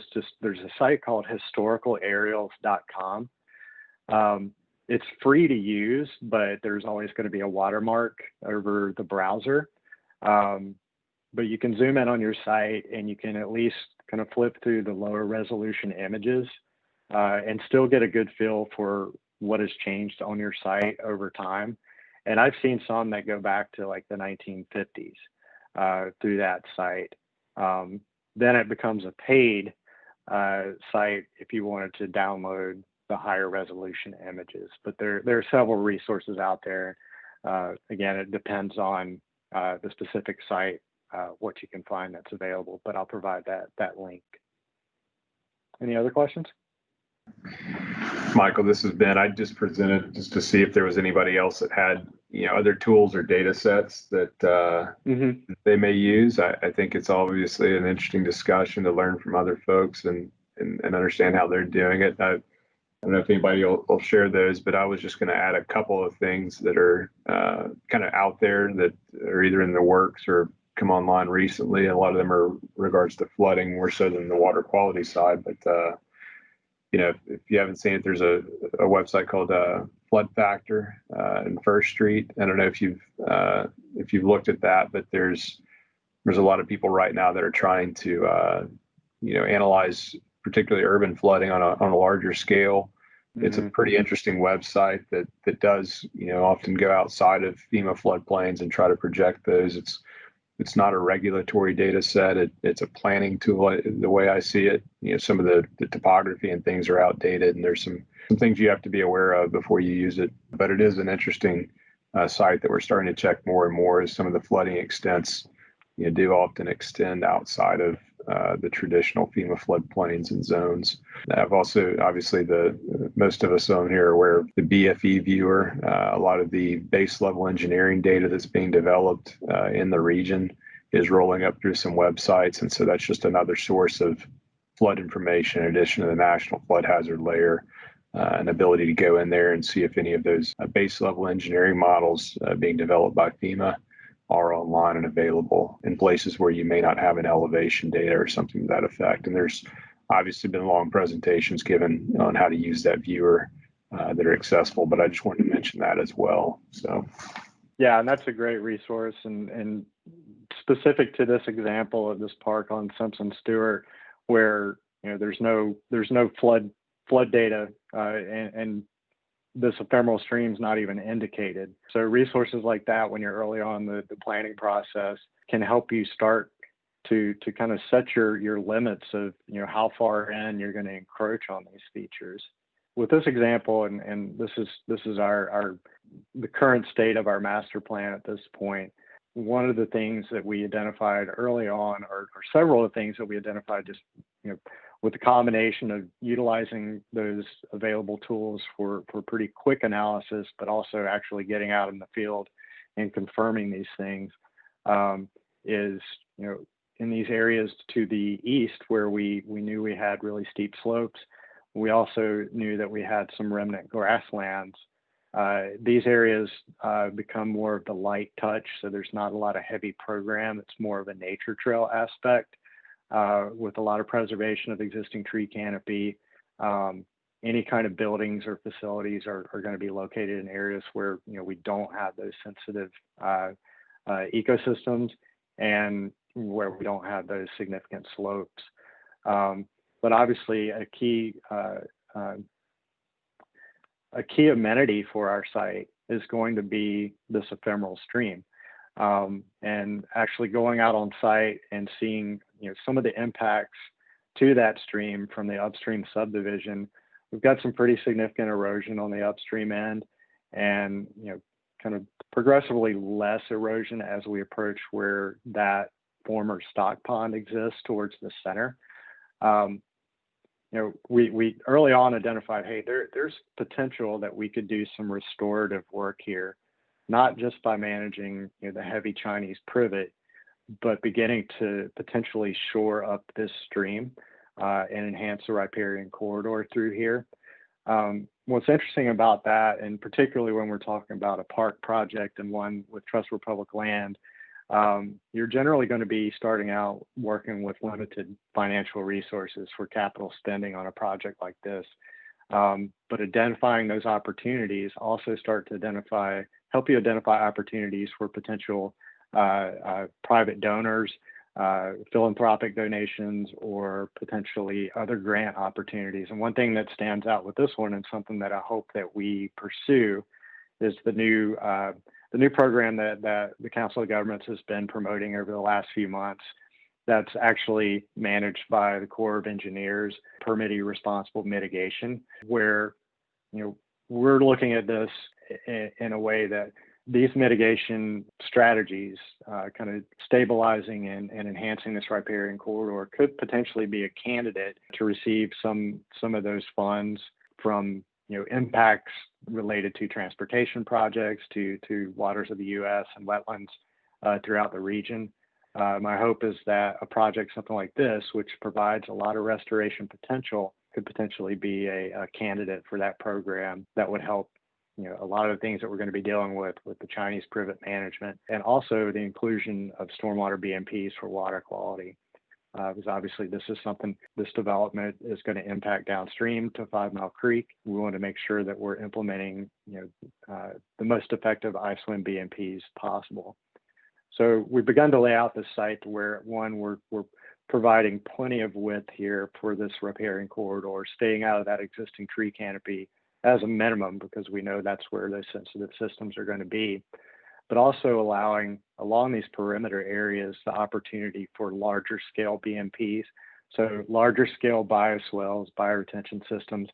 there's a site called historicalaerials.com. It's free to use, but there's always going to be a watermark over the browser. But you can zoom in on your site and you can at least kind of flip through the lower resolution images and still get a good feel for what has changed on your site over time. And I've seen some that go back to like the 1950s through that site. Then it becomes a paid site if you wanted to download the higher resolution images. But there are several resources out there. Again, it depends on the specific site, what you can find that's available, but I'll provide that link. Any other questions? Michael, this is Ben. I just presented just to see if there was anybody else that had, other tools or data sets that they may use. I think it's obviously an interesting discussion to learn from other folks and understand how they're doing it. I don't know if anybody will share those, but I was just going to add a couple of things that are kind of out there that are either in the works or come online recently. A lot of them are regards to flooding more so than the water quality side, but if you haven't seen it, there's a website called Flood Factor in First Street. I don't know if you've looked at that, but there's a lot of people right now that are trying to analyze particularly urban flooding on a larger scale. It's a pretty interesting website that does often go outside of FEMA floodplains and try to project those. It's not a regulatory data set. It's a planning tool, the way I see it. Some of the topography and things are outdated, and there's some things you have to be aware of before you use it. But it is an interesting site that we're starting to check more and more, as some of the flooding extents do often extend outside of the traditional FEMA floodplains and zones. I've also, obviously, most of us on here are aware of the BFE viewer. A lot of the base level engineering data that's being developed in the region is rolling up through some websites. And so that's just another source of flood information in addition to the national flood hazard layer, an ability to go in there and see if any of those base level engineering models being developed by FEMA are online and available in places where you may not have an elevation data or something to that effect. And there's obviously been long presentations given on how to use that viewer that are accessible, but I just wanted to mention that as well. So, yeah, and that's a great resource, and specific to this example of this park on Simpson Stewart, where there's no flood data, and this ephemeral stream's not even indicated. So resources like that, when you're early on the planning process, can help you start to kind of set your limits of how far in you're going to encroach on these features. With this example, and this is the current state of our master plan at this point. One of the things that we identified early on, or several of the things that we identified, just with the combination of utilizing those available tools for pretty quick analysis, but also actually getting out in the field and confirming these things, is in these areas to the east where we knew we had really steep slopes. We also knew that we had some remnant grasslands. These areas become more of the light touch, so there's not a lot of heavy program. It's more of a nature trail aspect with a lot of preservation of existing tree canopy. Any kind of buildings or facilities are going to be located in areas where we don't have those sensitive ecosystems and where we don't have those significant slopes. But obviously, a key amenity for our site is going to be this ephemeral stream, and actually going out on site and seeing some of the impacts to that stream from the upstream subdivision. We've got some pretty significant erosion on the upstream end, and kind of progressively less erosion as we approach where that former stock pond exists towards the center. We early on identified, hey, there's potential that we could do some restorative work here, not just by managing the heavy Chinese privet, but beginning to potentially shore up this stream and enhance the riparian corridor through here. What's interesting about that, and particularly when we're talking about a park project and one with trustworthy public land, you're generally going to be starting out working with limited financial resources for capital spending on a project like this. But identifying those opportunities also start to help you identify opportunities for potential private donors, philanthropic donations, or potentially other grant opportunities. And one thing that stands out with this one, and something that I hope that we pursue, is the new program that the Council of Governments has been promoting over the last few months. That's actually managed by the Corps of Engineers, Permittee Responsible Mitigation, where we're looking at this in a way that these mitigation strategies, kind of stabilizing and enhancing this riparian corridor, could potentially be a candidate to receive some of those funds from impacts related to transportation projects, to waters of the U.S. and wetlands throughout the region. My hope is that a project something like this, which provides a lot of restoration potential, could potentially be a candidate for that program that would help a lot of the things that we're going to be dealing with the Chinese privet management, and also the inclusion of stormwater BMPs for water quality. because obviously this development is going to impact downstream to 5 Mile Creek. We want to make sure that we're implementing, the most effective iSWM BMPs possible. So we've begun to lay out the site to where, one, we're providing plenty of width here for this riparian corridor, staying out of that existing tree canopy as a minimum, because we know that's where those sensitive systems are going to be, but also allowing along these perimeter areas the opportunity for larger scale BMPs. So larger scale bioswales, bioretention systems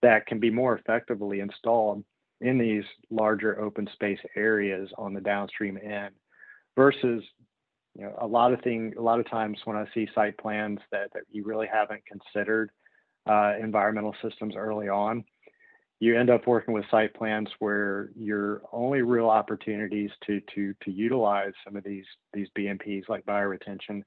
that can be more effectively installed in these larger open space areas on the downstream end versus, a lot of times when I see site plans that you really haven't considered environmental systems early on, you end up working with site plans where your only real opportunities to utilize some of these BMPs like bioretention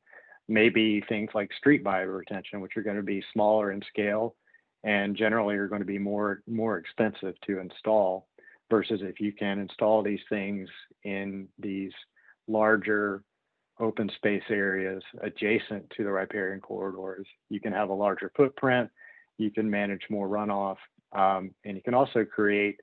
may be things like street bioretention, which are going to be smaller in scale and generally are going to be more expensive to install, versus if you can install these things in these larger open space areas adjacent to the riparian corridors, you can have a larger footprint, you can manage more runoff, and you can also create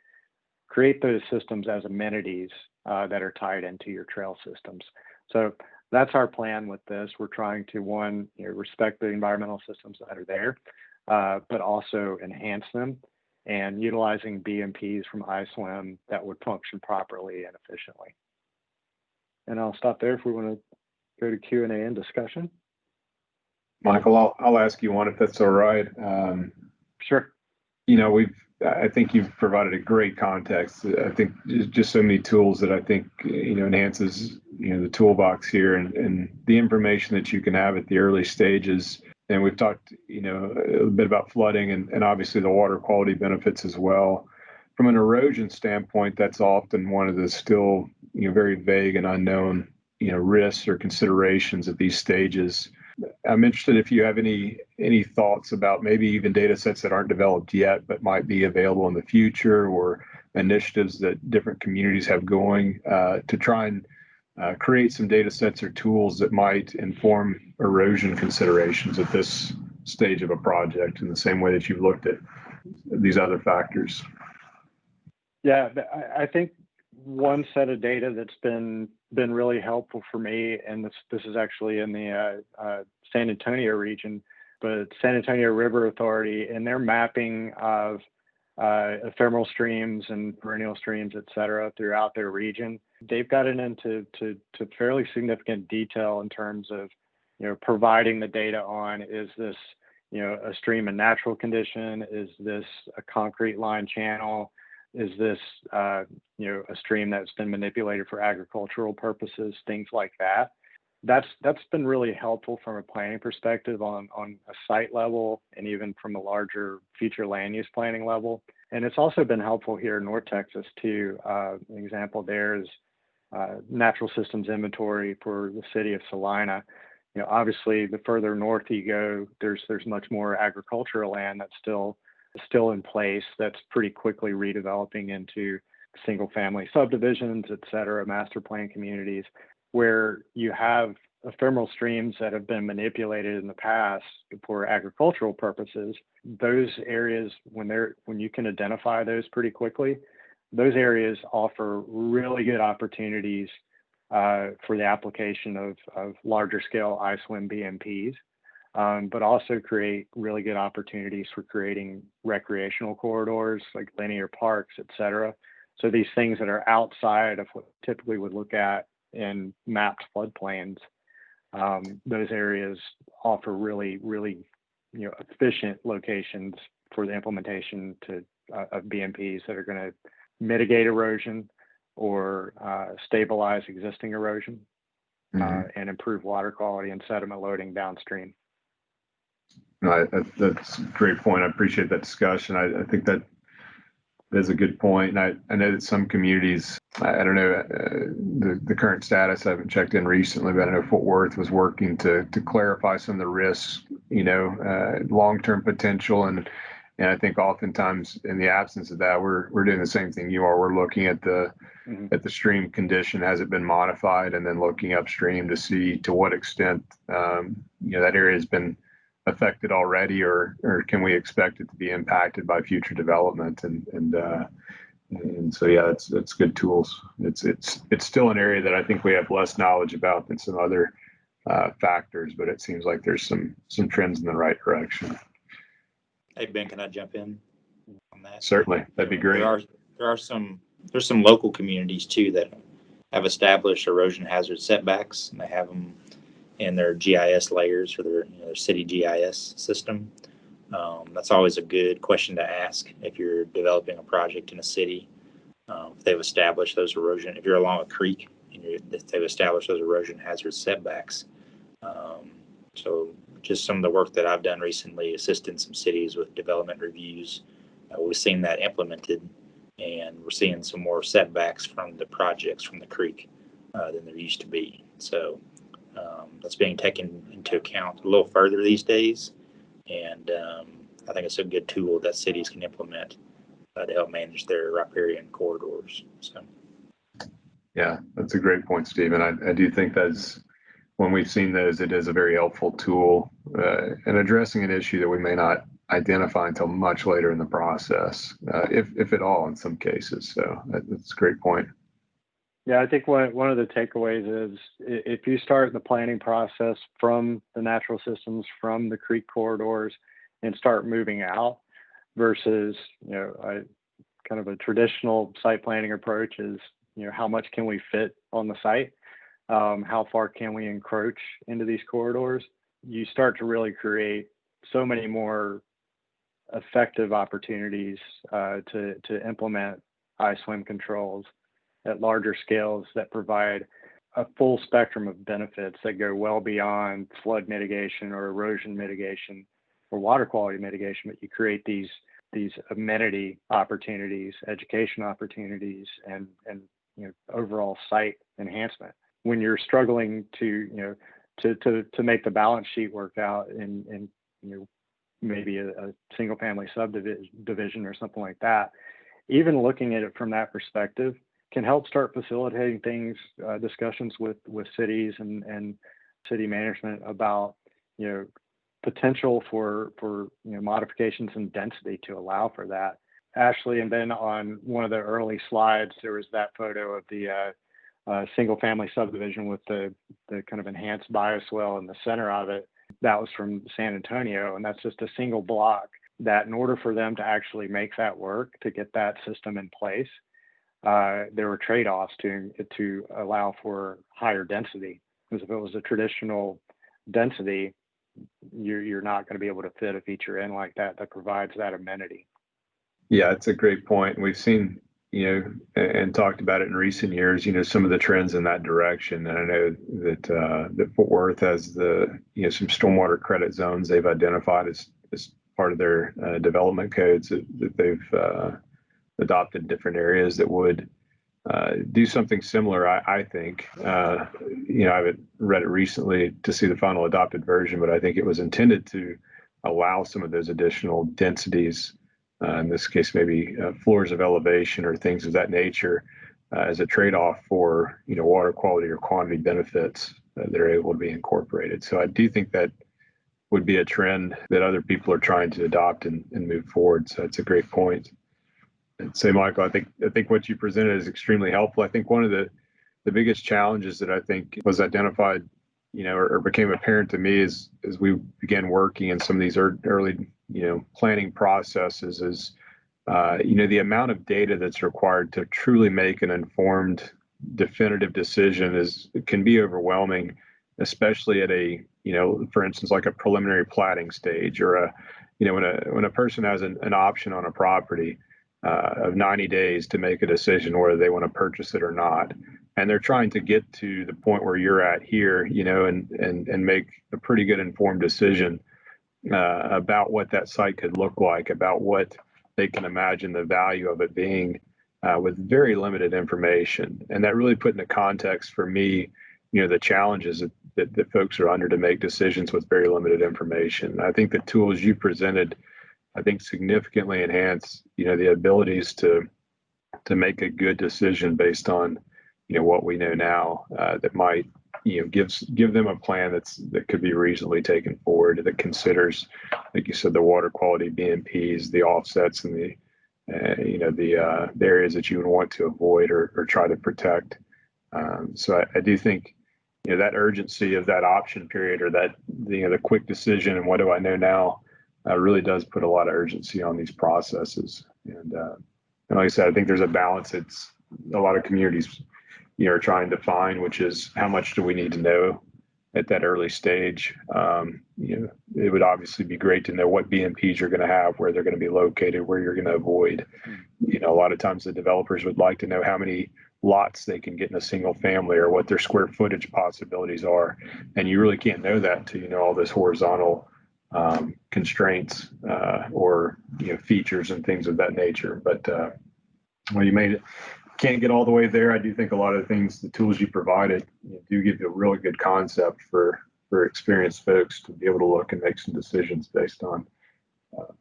those systems as amenities that are tied into your trail systems. So that's our plan with this. We're trying to, one, respect the environmental systems that are there, but also enhance them and utilizing BMPs from iSWM that would function properly and efficiently. And I'll stop there if we want to go to Q&A and discussion. Michael, I'll ask you one if that's all right. Sure. I think you've provided a great context. I think just so many tools that I think, enhances, the toolbox here and the information that you can have at the early stages. And we've talked, a little bit about flooding and obviously the water quality benefits as well. From an erosion standpoint, that's often one of the still, very vague and unknown, risks or considerations at these stages. I'm interested if you have any thoughts about maybe even data sets that aren't developed yet, but might be available in the future, or initiatives that different communities have going to try and create some data sets or tools that might inform erosion considerations at this stage of a project in the same way that you've looked at these other factors. Yeah, I think one set of data that's been really helpful for me, and this is actually in the San Antonio region, but San Antonio River Authority, and their mapping of ephemeral streams and perennial streams, et cetera, throughout their region, they've gotten into fairly significant detail in terms of, providing the data on, is this, a stream in natural condition? Is this a concrete line channel? Is this, a stream that's been manipulated for agricultural purposes, things like that. That's been really helpful from a planning perspective on a site level and even from a larger future land use planning level. And it's also been helpful here in North Texas too. An example there is natural systems inventory for the city of Salina. Obviously, the further north you go, there's much more agricultural land that's still in place, that's pretty quickly redeveloping into single family subdivisions, et cetera, master plan communities, where you have ephemeral streams that have been manipulated in the past for agricultural purposes. Those areas, when you can identify those pretty quickly, those areas offer really good opportunities for the application of larger scale iSWM BMPs. But also create really good opportunities for creating recreational corridors like linear parks, et cetera. So these things that are outside of what typically would look at in mapped floodplains, those areas offer really, really, efficient locations for the implementation of BMPs that are going to mitigate erosion or stabilize existing erosion and improve water quality and sediment loading downstream. No, that's a great point. I appreciate that discussion. I think that is a good point. And I know that some communities, I don't know the current status, I haven't checked in recently, but I know Fort Worth was working to clarify some of the risks, long-term potential and And I think oftentimes in the absence of that, we're doing the same thing you are. We're looking at the stream condition, has it been modified, and then looking upstream to see to what extent that area has been affected already, or can we expect it to be impacted by future development. And so yeah, it's good tools. It's still an area that I think we have less knowledge about than some other factors, but it seems like there's some trends in the right direction. Hey Ben, can I jump in on that? Certainly, that'd be great. There's some local communities too that have established erosion hazard setbacks, and they have them in their GIS layers for their city GIS system. That's always a good question to ask if you're developing a project in a city. If they've established those erosion, if you're along a creek and if they've established those erosion hazard setbacks. So just some of the work that I've done recently, assisting some cities with development reviews, we've seen that implemented, and we're seeing some more setbacks from the projects from the creek than there used to be. So that's being taken into account a little further these days, and I think it's a good tool that cities can implement to help manage their riparian corridors. So, yeah, that's a great point, Stephen. I do think that's, when we've seen those, it is a very helpful tool in addressing an issue that we may not identify until much later in the process, if at all in some cases. So that's a great point. Yeah, I think one of the takeaways is if you start the planning process from the natural systems, from the creek corridors, and start moving out versus, kind of a traditional site planning approach is, how much can we fit on the site? How far can we encroach into these corridors? You start to really create so many more effective opportunities to implement iSWM controls at larger scales that provide a full spectrum of benefits that go well beyond flood mitigation or erosion mitigation or water quality mitigation, but you create these amenity opportunities, education opportunities, and overall site enhancement. When you're struggling to make the balance sheet work out in maybe a single family subdivision or something like that, even looking at it from that perspective can help start facilitating things, discussions with cities and city management about potential for modifications in density to allow for that. Ashley, and then on one of the early slides, there was that photo of the single family subdivision with the kind of enhanced bioswale in the center of it. That was from San Antonio, and that's just a single block that in order for them to actually make that work, to get that system in place, there were trade-offs to allow for higher density. Because if it was a traditional density, you're not going to be able to fit a feature in like that provides that amenity. Yeah, it's a great point. We've seen, and talked about it in recent years, some of the trends in that direction. And I know that Fort Worth has some stormwater credit zones they've identified as part of their development codes that they've adopted in different areas that would do something similar. I think, I haven't read it recently to see the final adopted version, but I think it was intended to allow some of those additional densities, in this case, maybe floors of elevation or things of that nature, as a trade-off for, water quality or quantity benefits that are able to be incorporated. So I do think that would be a trend that other people are trying to adopt and move forward. So it's a great point. And say, Michael, I think what you presented is extremely helpful. I think one of the biggest challenges that I think was identified, or became apparent to me as we began working in some of these early, planning processes is, the amount of data that's required to truly make an informed, definitive decision can be overwhelming, especially at a, for instance, like a preliminary platting stage, or when a person has an option on a property of 90 days to make a decision whether they want to purchase it or not. And they're trying to get to the point where you're at here, and make a pretty good informed decision about what that site could look like, about what they can imagine the value of it being, with very limited information. And that really put into context for me, the challenges that folks are under to make decisions with very limited information. I think the tools you presented I think significantly enhance, the abilities to make a good decision based on, what we know now, that might, give them a plan that could be reasonably taken forward, that considers, like you said, the water quality BMPs, the offsets, and the areas that you would want to avoid or try to protect. So I do think, that urgency of that option period, or that, the quick decision and what do I know now, really does put a lot of urgency on these processes. And like I said, I think there's a balance. It's a lot of communities, are trying to find, which is how much do we need to know at that early stage. It would obviously be great to know what BMPs you're going to have, where they're going to be located, where you're going to avoid. A lot of times the developers would like to know how many lots they can get in a single family, or what their square footage possibilities are. And you really can't know that until you know all this horizontal constraints, or features and things of that nature. But when you can't get all the way there, I do think a lot of the things, the tools you provided, do give you a really good concept for experienced folks to be able to look and make some decisions based on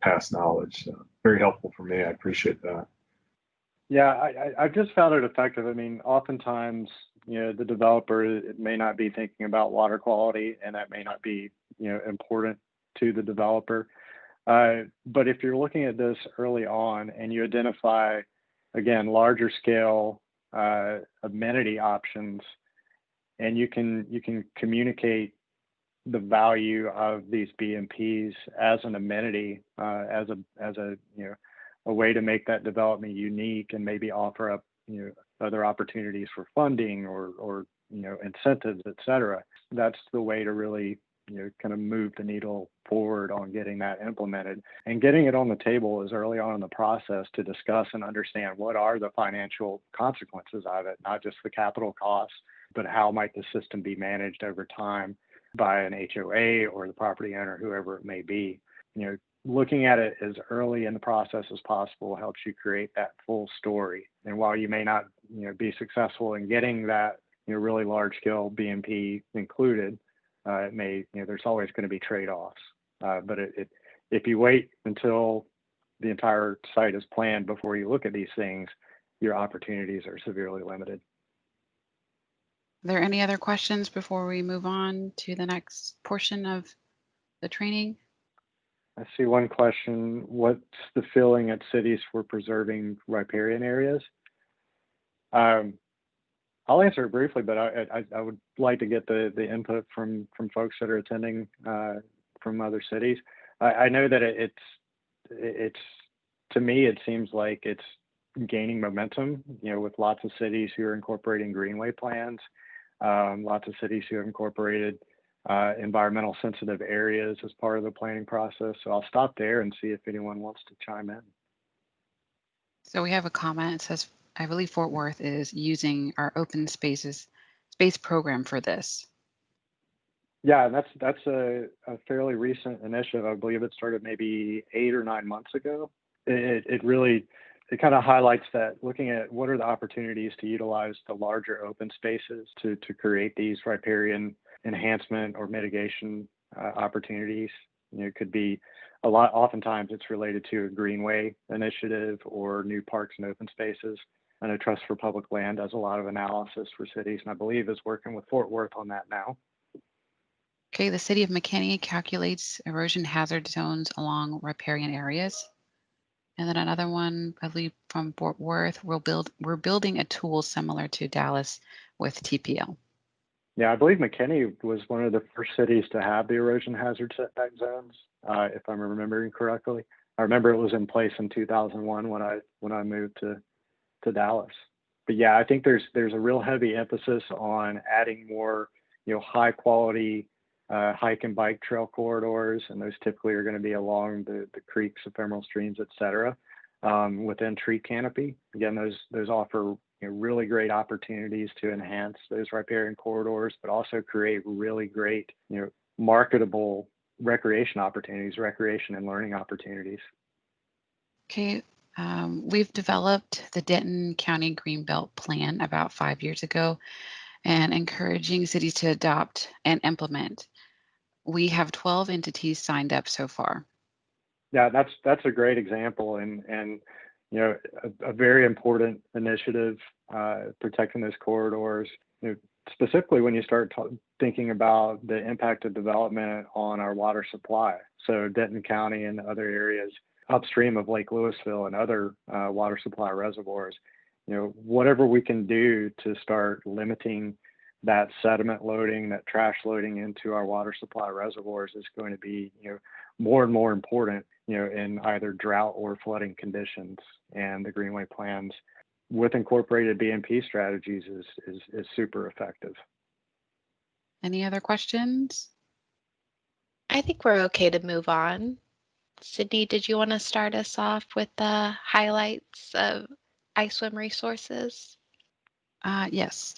past knowledge. So very helpful for me. I appreciate that. Yeah, I've just found it effective. I mean, oftentimes, the developer may not be thinking about water quality, and that may not be, important to the developer. But if you're looking at this early on and you identify, again, larger scale amenity options, and you can communicate the value of these BMPs as an amenity, as a way to make that development unique, and maybe offer up other opportunities for funding or incentives, et cetera. That's the way to really kind of move the needle forward on getting that implemented, and getting it on the table as early on in the process to discuss and understand what are the financial consequences of it, not just the capital costs, but how might the system be managed over time by an HOA or the property owner, whoever it may be. Looking at it as early in the process as possible helps you create that full story. And while you may not be successful in getting that really large scale BMP included, it may, there's always going to be trade-offs. But if you wait until the entire site is planned before you look at these things, your opportunities are severely limited. Are there any other questions before we move on to the next portion of the training? I see one question. What's the feeling at cities for preserving riparian areas? I'll answer it briefly, but I would like to get the input from folks that are attending from other cities. I know that it's to me, it seems like it's gaining momentum, with lots of cities who are incorporating greenway plans, lots of cities who have incorporated environmental sensitive areas as part of the planning process. So I'll stop there and see if anyone wants to chime in. So we have a comment. It says, I believe Fort Worth is using our open space program for this. Yeah, and that's a fairly recent initiative. I believe it started maybe 8 or 9 months ago. It really kind of highlights that, looking at what are the opportunities to utilize the larger open spaces to create these riparian enhancement or mitigation opportunities. It could be a lot. Oftentimes it's related to a greenway initiative or new parks and open spaces. I know Trust for Public Land does a lot of analysis for cities, and I believe is working with Fort Worth on that now. Okay, the city of McKinney calculates erosion hazard zones along riparian areas. And then another one, I believe from Fort Worth, we're building a tool similar to Dallas with TPL. Yeah, I believe McKinney was one of the first cities to have the erosion hazard setback zones, if I'm remembering correctly. I remember it was in place in 2001 when I moved to Dallas. But yeah, I think there's a real heavy emphasis on adding more, high quality hike and bike trail corridors, and those typically are going to be along the creeks, ephemeral streams, et cetera, within tree canopy. Again, those offer really great opportunities to enhance those riparian corridors, but also create really great, marketable recreation opportunities, recreation and learning opportunities. Okay. We've developed the Denton County Greenbelt Plan about 5 years ago, and encouraging cities to adopt and implement. We have 12 entities signed up so far. Yeah, that's a great example, and you know, a very important initiative, protecting those corridors. You know, specifically when you start thinking about the impact of development on our water supply. So Denton County and other areas upstream of Lake Louisville and other water supply reservoirs, you know, whatever we can do to start limiting that sediment loading, that trash loading into our water supply reservoirs is going to be, you know, more and more important, you know, in either drought or flooding conditions. And the Greenway plans with incorporated BMP strategies is super effective. Any other questions? I think we're okay to move on. Sydney, did you want to start us off with the highlights of iSWM resources? Yes.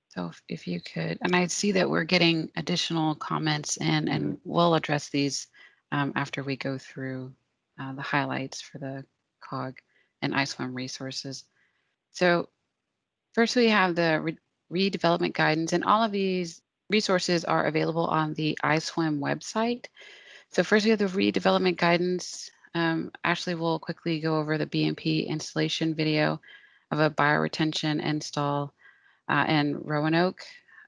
So if you could, and I see that we're getting additional comments in, and we'll address these after we go through the highlights for the COG and iSWM resources. So first we have the redevelopment guidance, and all of these resources are available on the iSWM website. So first we have the redevelopment guidance. Ashley will quickly go over the BMP installation video of a bioretention install in Roanoke.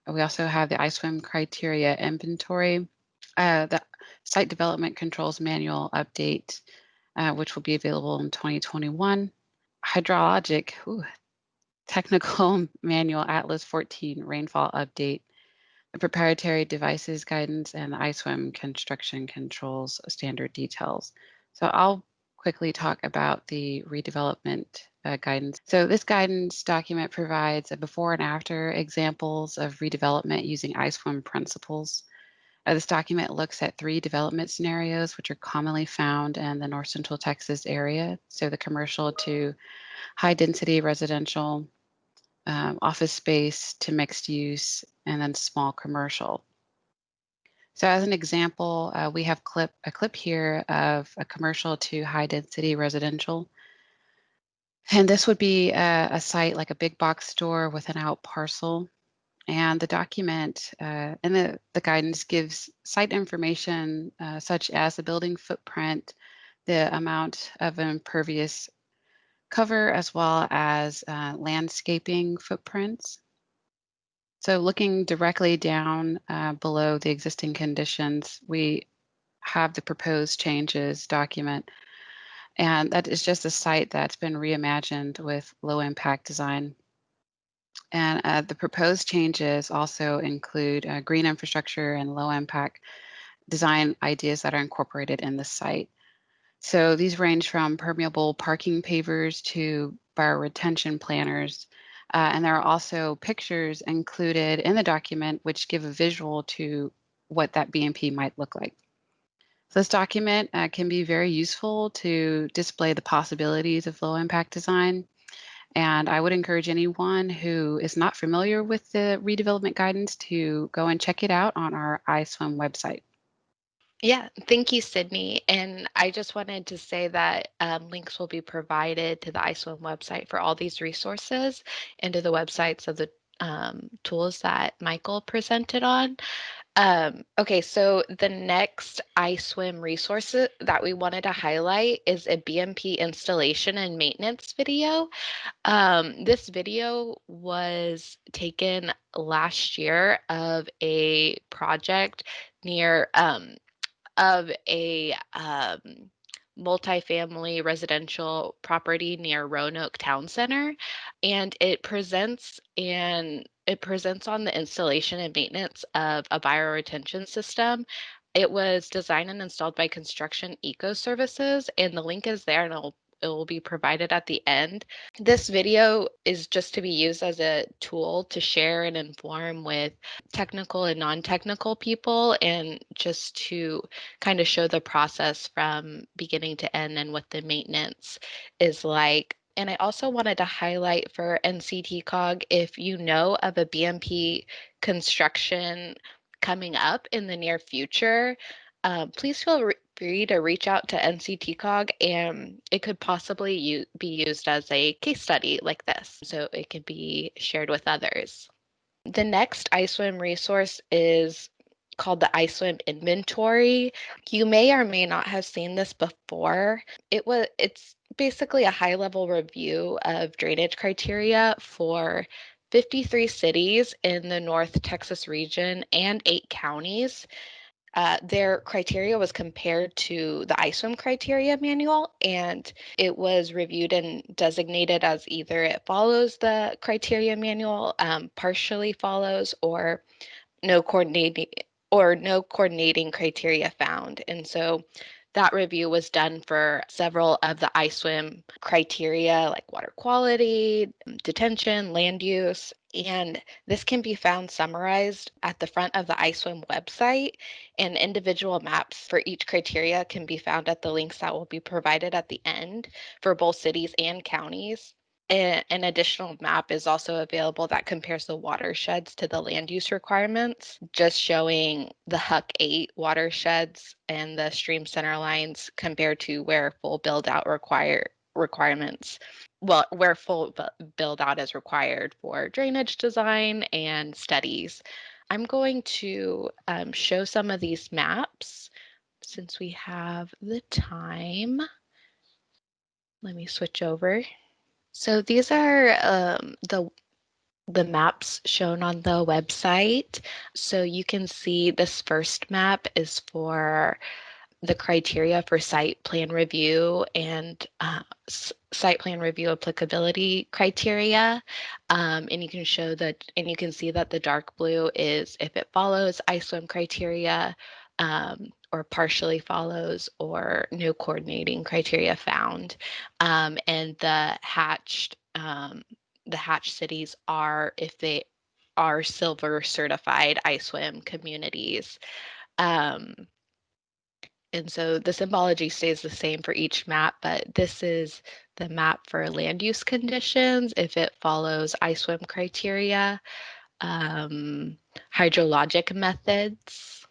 We also have the iSWM criteria inventory, the site development controls manual update, which will be available in 2021. Hydrologic technical manual Atlas 14 rainfall update, the proprietary devices guidance, and the iSWM construction controls standard details. So I'll quickly talk about the redevelopment guidance. So this guidance document provides a before and after examples of redevelopment using iSWM principles. This document looks at 3 development scenarios, which are commonly found in the North Central Texas area. So the commercial to high density residential, office space to mixed use, and then small commercial. So as an example, we have a clip here of a commercial to high density residential. And this would be a site like a big box store with an out parcel. And the document and the guidance gives site information such as the building footprint, the amount of impervious cover, as well as landscaping footprints. So looking directly down below the existing conditions, we have the proposed changes document. And that is just a site that's been reimagined with low impact design. And the proposed changes also include green infrastructure and low impact design ideas that are incorporated in the site. So these range from permeable parking pavers to bioretention planners. And there are also pictures included in the document which give a visual to what that BMP might look like. So this document can be very useful to display the possibilities of low impact design. And I would encourage anyone who is not familiar with the redevelopment guidance to go and check it out on our iSWM website. Yeah, thank you, Sydney. And I just wanted to say that links will be provided to the iSWM website for all these resources and to the websites of the tools that Michael presented on. Okay, so the next iSWM resource that we wanted to highlight is a BMP installation and maintenance video. This video was taken last year of a project near of a multifamily residential property near Roanoke Town Center, and it presents on the installation and maintenance of a bioretention system. It was designed and installed by Construction Eco Services, and the link is there, and it will be provided at the end. This video is just to be used as a tool to share and inform with technical and non-technical people, and just to kind of show the process from beginning to end and what the maintenance is like. And I also wanted to highlight for NCTCOG, if you know of a BMP construction coming up in the near future, please feel free to reach out to NCTCOG, and it could possibly be used as a case study like this, so it could be shared with others. The next iSWM resource is called the iSWM inventory. You may or may not have seen this before. It's basically a high-level review of drainage criteria for 53 cities in the North Texas region and 8 counties. Their criteria was compared to the iSWM criteria manual, and it was reviewed and designated as either it follows the criteria manual, partially follows, or no coordinating criteria found. And so that review was done for several of the iSWM criteria like water quality, detention, land use, and this can be found summarized at the front of the iSWM website, and individual maps for each criteria can be found at the links that will be provided at the end for both cities and counties. An additional map is also available that compares the watersheds to the land use requirements, just showing the HUC 8 watersheds and the stream center lines compared to where full build out requirements, well, where full build out is required for drainage design and studies. I'm going to show some of these maps since we have the time. Let me switch over. So these are the maps shown on the website. So you can see this first map is for the criteria for site plan review and site plan review applicability criteria. And you can see that the dark blue is if it follows iSWM criteria, or partially follows, or no coordinating criteria found. And the hatched cities are if they are silver certified iSWM communities. And so the symbology stays the same for each map, but this is the map for land use conditions if it follows iSWM criteria, hydrologic methods,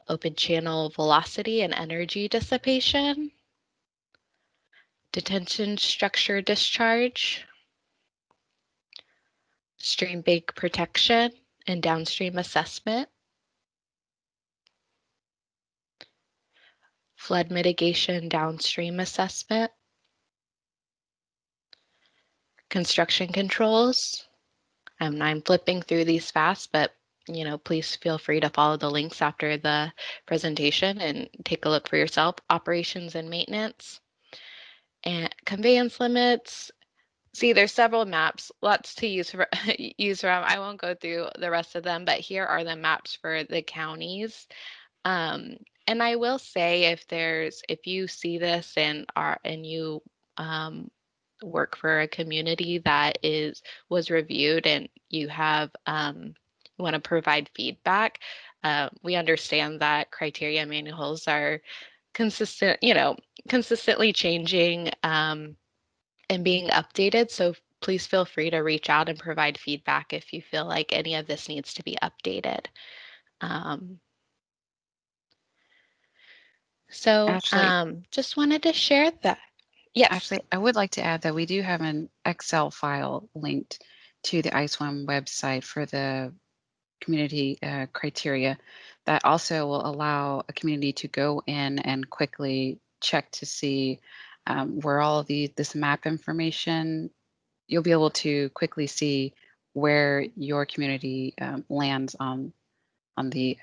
open channel velocity and energy dissipation, detention structure discharge, stream bank protection and downstream assessment, flood mitigation downstream assessment, construction controls. I'm flipping through these fast, but please feel free to follow the links after the presentation and take a look for yourself. Operations and maintenance and conveyance limits. See, there's several maps, lots to use from. I won't go through the rest of them, but here are the maps for the counties. And I will say, if you see this and you work for a community that was reviewed and you have you want to provide feedback, we understand that criteria manuals are consistently changing and being updated. So please feel free to reach out and provide feedback if you feel like any of this needs to be updated. Just wanted to share that. Yes. Actually, I would like to add that we do have an Excel file linked to the iSWM website for the community criteria that also will allow a community to go in and quickly check to see where all of this map information, you'll be able to quickly see where your community lands on the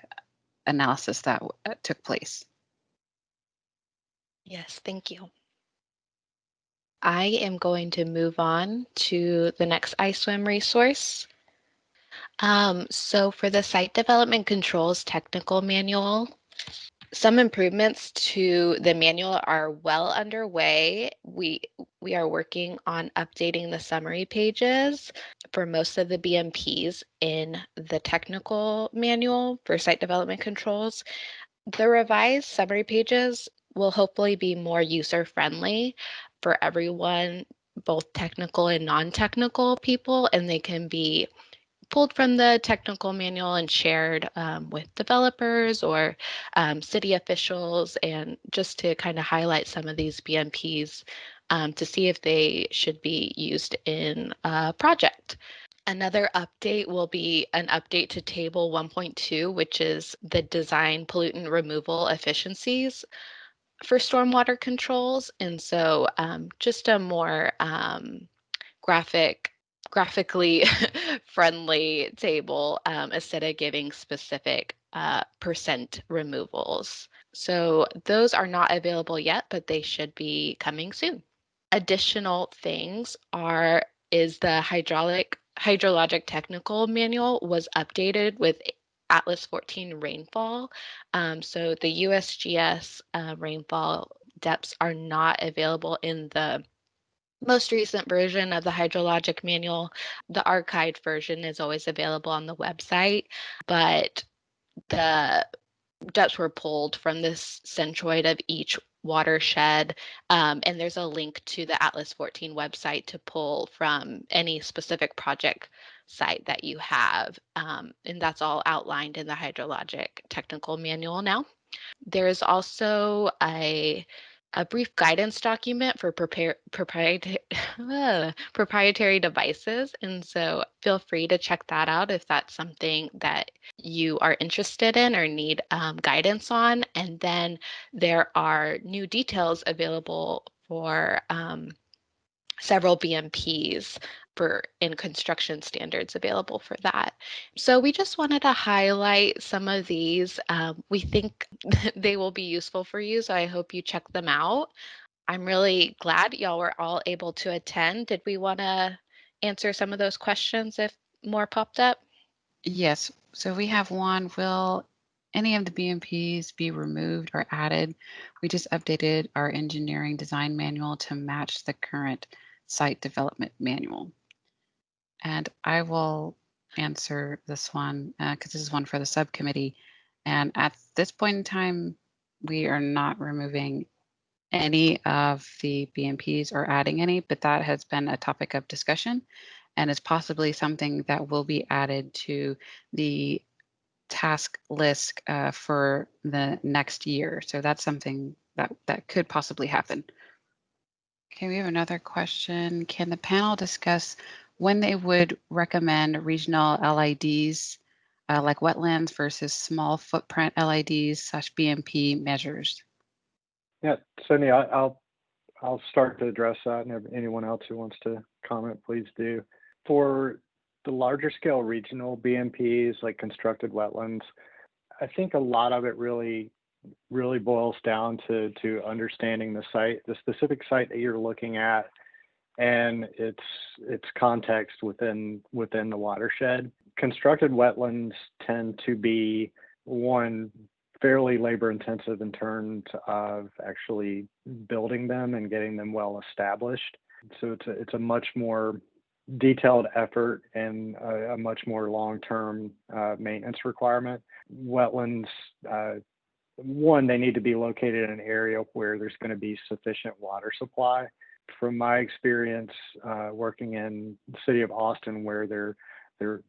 analysis that took place. Yes, thank you. I am going to move on to the next iSWM resource. So for the Site Development Controls Technical Manual, some improvements to the manual are well underway. We are working on updating the summary pages for most of the BMPs in the technical manual for site development controls. The revised summary pages will hopefully be more user-friendly for everyone, both technical and non-technical people, and they can be pulled from the technical manual and shared with developers or city officials, and just to kind of highlight some of these BMPs to see if they should be used in a project. Another update will be an update to Table 1.2, which is the design pollutant removal efficiencies for stormwater controls. And so just a more graphically friendly table instead of giving specific percent removals. So those are not available yet, but they should be coming soon. Additional things is the hydrologic technical manual was updated with Atlas 14 rainfall. So the USGS rainfall depths are not available in the most recent version of the hydrologic manual. The archived version is always available on the website, but the depths were pulled from this centroid of each watershed. And there's a link to the Atlas 14 website to pull from any specific project site that you have. And that's all outlined in the hydrologic technical manual now. There is also a brief guidance document for proprietary devices. And so feel free to check that out if that's something that you are interested in or need guidance on. And then there are new details available for several BMPs in construction standards available for that. So we just wanted to highlight some of these. We think they will be useful for you, so I hope you check them out. I'm really glad y'all were all able to attend. Did we want to answer some of those questions if more popped up? Yes. So we have one. Will any of the BMPs be removed or added? We just updated our engineering design manual to match the current site development manual. And I will answer this one because this is one for the subcommittee. And at this point in time, we are not removing any of the BMPs or adding any, but that has been a topic of discussion and is possibly something that will be added to the task list for the next year. So that's something that could possibly happen. Okay, we have another question. Can the panel discuss when they would recommend regional LIDs like wetlands versus small footprint LIDs/BMP measures? Yeah, Cindy, I'll start to address that, and anyone else who wants to comment, please do. For the larger scale regional BMPs, like constructed wetlands, I think a lot of it really boils down to understanding the site, the specific site that you're looking at, and its context within the watershed. Constructed wetlands tend to be fairly labor intensive in terms of actually building them and getting them well established. So it's a much more detailed effort and a much more long-term maintenance requirement. Wetlands, they need to be located in an area where there's going to be sufficient water supply. From my experience working in the city of Austin, where there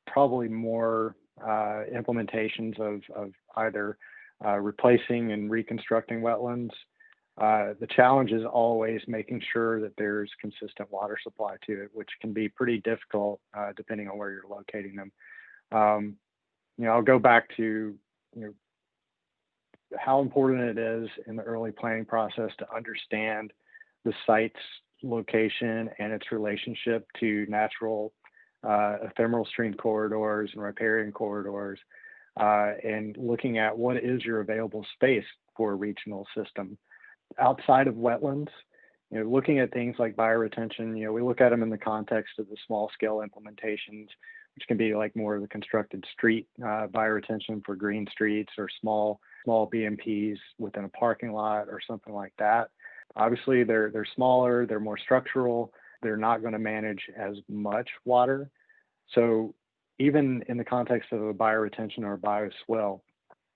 probably more implementations of either replacing and reconstructing wetlands. The challenge is always making sure that there's consistent water supply to it, which can be pretty difficult depending on where you're locating them. I'll go back to how important it is in the early planning process to understand the site's location and its relationship to natural ephemeral stream corridors and riparian corridors, and looking at what is your available space for a regional system. Outside of wetlands, looking at things like bioretention, we look at them in the context of the small scale implementations, which can be like more of the constructed street bioretention for green streets or small BMPs within a parking lot or something like that. Obviously, they're smaller, they're more structural, they're not going to manage as much water. So even in the context of a bioretention or a bioswale,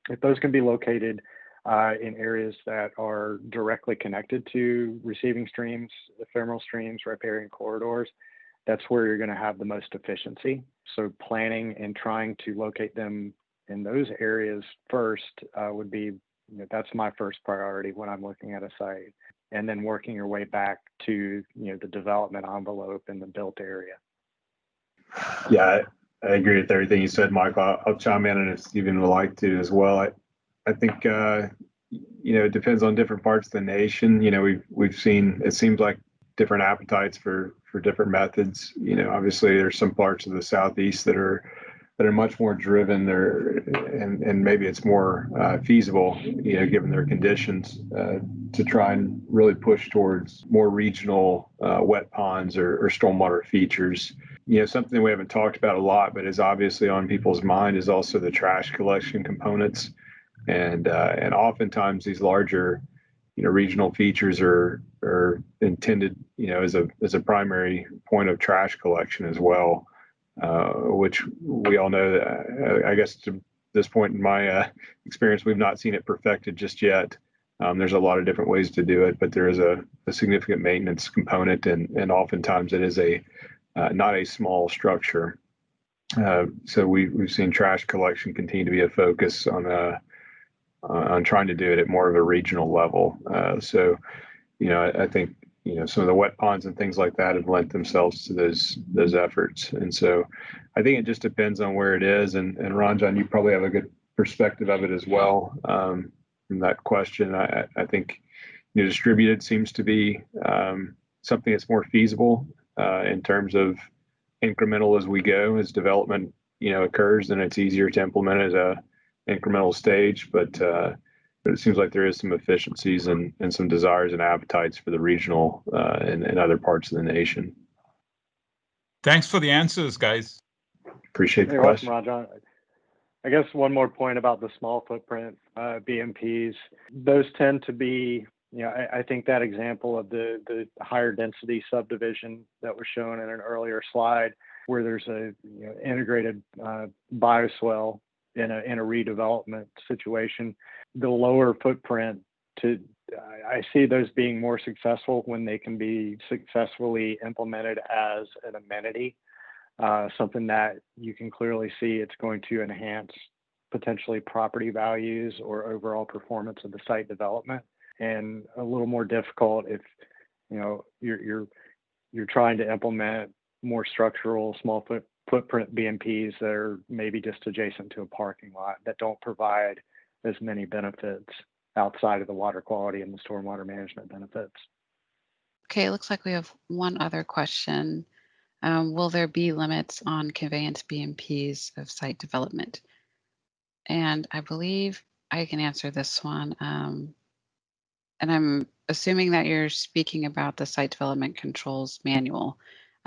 if those can be located in areas that are directly connected to receiving streams, ephemeral streams, riparian corridors, that's where you're going to have the most efficiency. So planning and trying to locate them in those areas first would be, that's my first priority when I'm looking at a site, and then working your way back to the development envelope in the built area. Yeah, I agree with everything you said, Michael. I'll chime in, and if Stephen would like to as well. I think it depends on different parts of the nation. We've seen, it seems like, different appetites for different methods. Obviously there's some parts of the Southeast that are much more driven there, and maybe it's more feasible, given their conditions, to try and really push towards more regional wet ponds or stormwater features. Something we haven't talked about a lot, but is obviously on people's mind, is also the trash collection components. And oftentimes these larger, regional features are intended, as a primary point of trash collection as well, which we all know that, I guess to this point in my experience, we've not seen it perfected just yet. There's a lot of different ways to do it, but there is a significant maintenance component, and oftentimes it is not a small structure. So we've seen trash collection continue to be a focus on trying to do it at more of a regional level. So, I think, some of the wet ponds and things like that have lent themselves to those efforts. And so I think it just depends on where it is. And Ranjan, you probably have a good perspective of it as well, from that question. I think, distributed seems to be something that's more feasible in terms of incremental as we go. As development, occurs, then it's easier to implement as a incremental stage, but it seems like there is some efficiencies and some desires and appetites for the regional and other parts of the nation. Thanks for the answers, guys. Appreciate the question. question. Welcome, Rajan. I guess one more point about the small footprint BMPs. Those tend to be, I think that example of the higher density subdivision that was shown in an earlier slide, where there's a integrated bioswale in a redevelopment situation, the lower footprint, I see those being more successful when they can be successfully implemented as an amenity, something that you can clearly see it's going to enhance potentially property values or overall performance of the site development, and a little more difficult if you're trying to implement more structural small footprint BMPs that are maybe just adjacent to a parking lot that don't provide as many benefits outside of the water quality and the stormwater management benefits. Okay, it looks like we have one other question. Will there be limits on conveyance BMPs of site development? And I believe I can answer this one. And I'm assuming that you're speaking about the site development controls manual.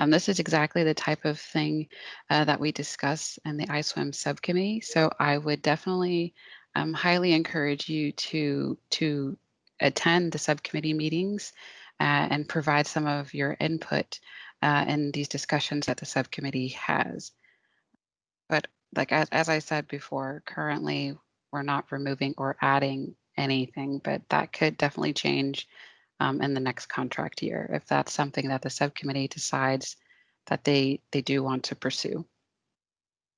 This is exactly the type of thing that we discuss in the iSWM subcommittee. So I would definitely highly encourage you to attend the subcommittee meetings and provide some of your input in these discussions that the subcommittee has. But like as I said before, currently we're not removing or adding anything, but that could definitely change in the next contract year if that's something that the subcommittee decides that they do want to pursue.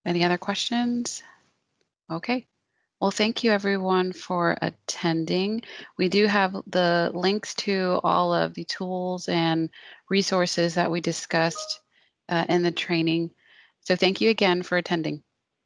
Any other questions? Okay. Well, thank you everyone for attending. We do have the links to all of the tools and resources that we discussed in the training. So thank you again for attending.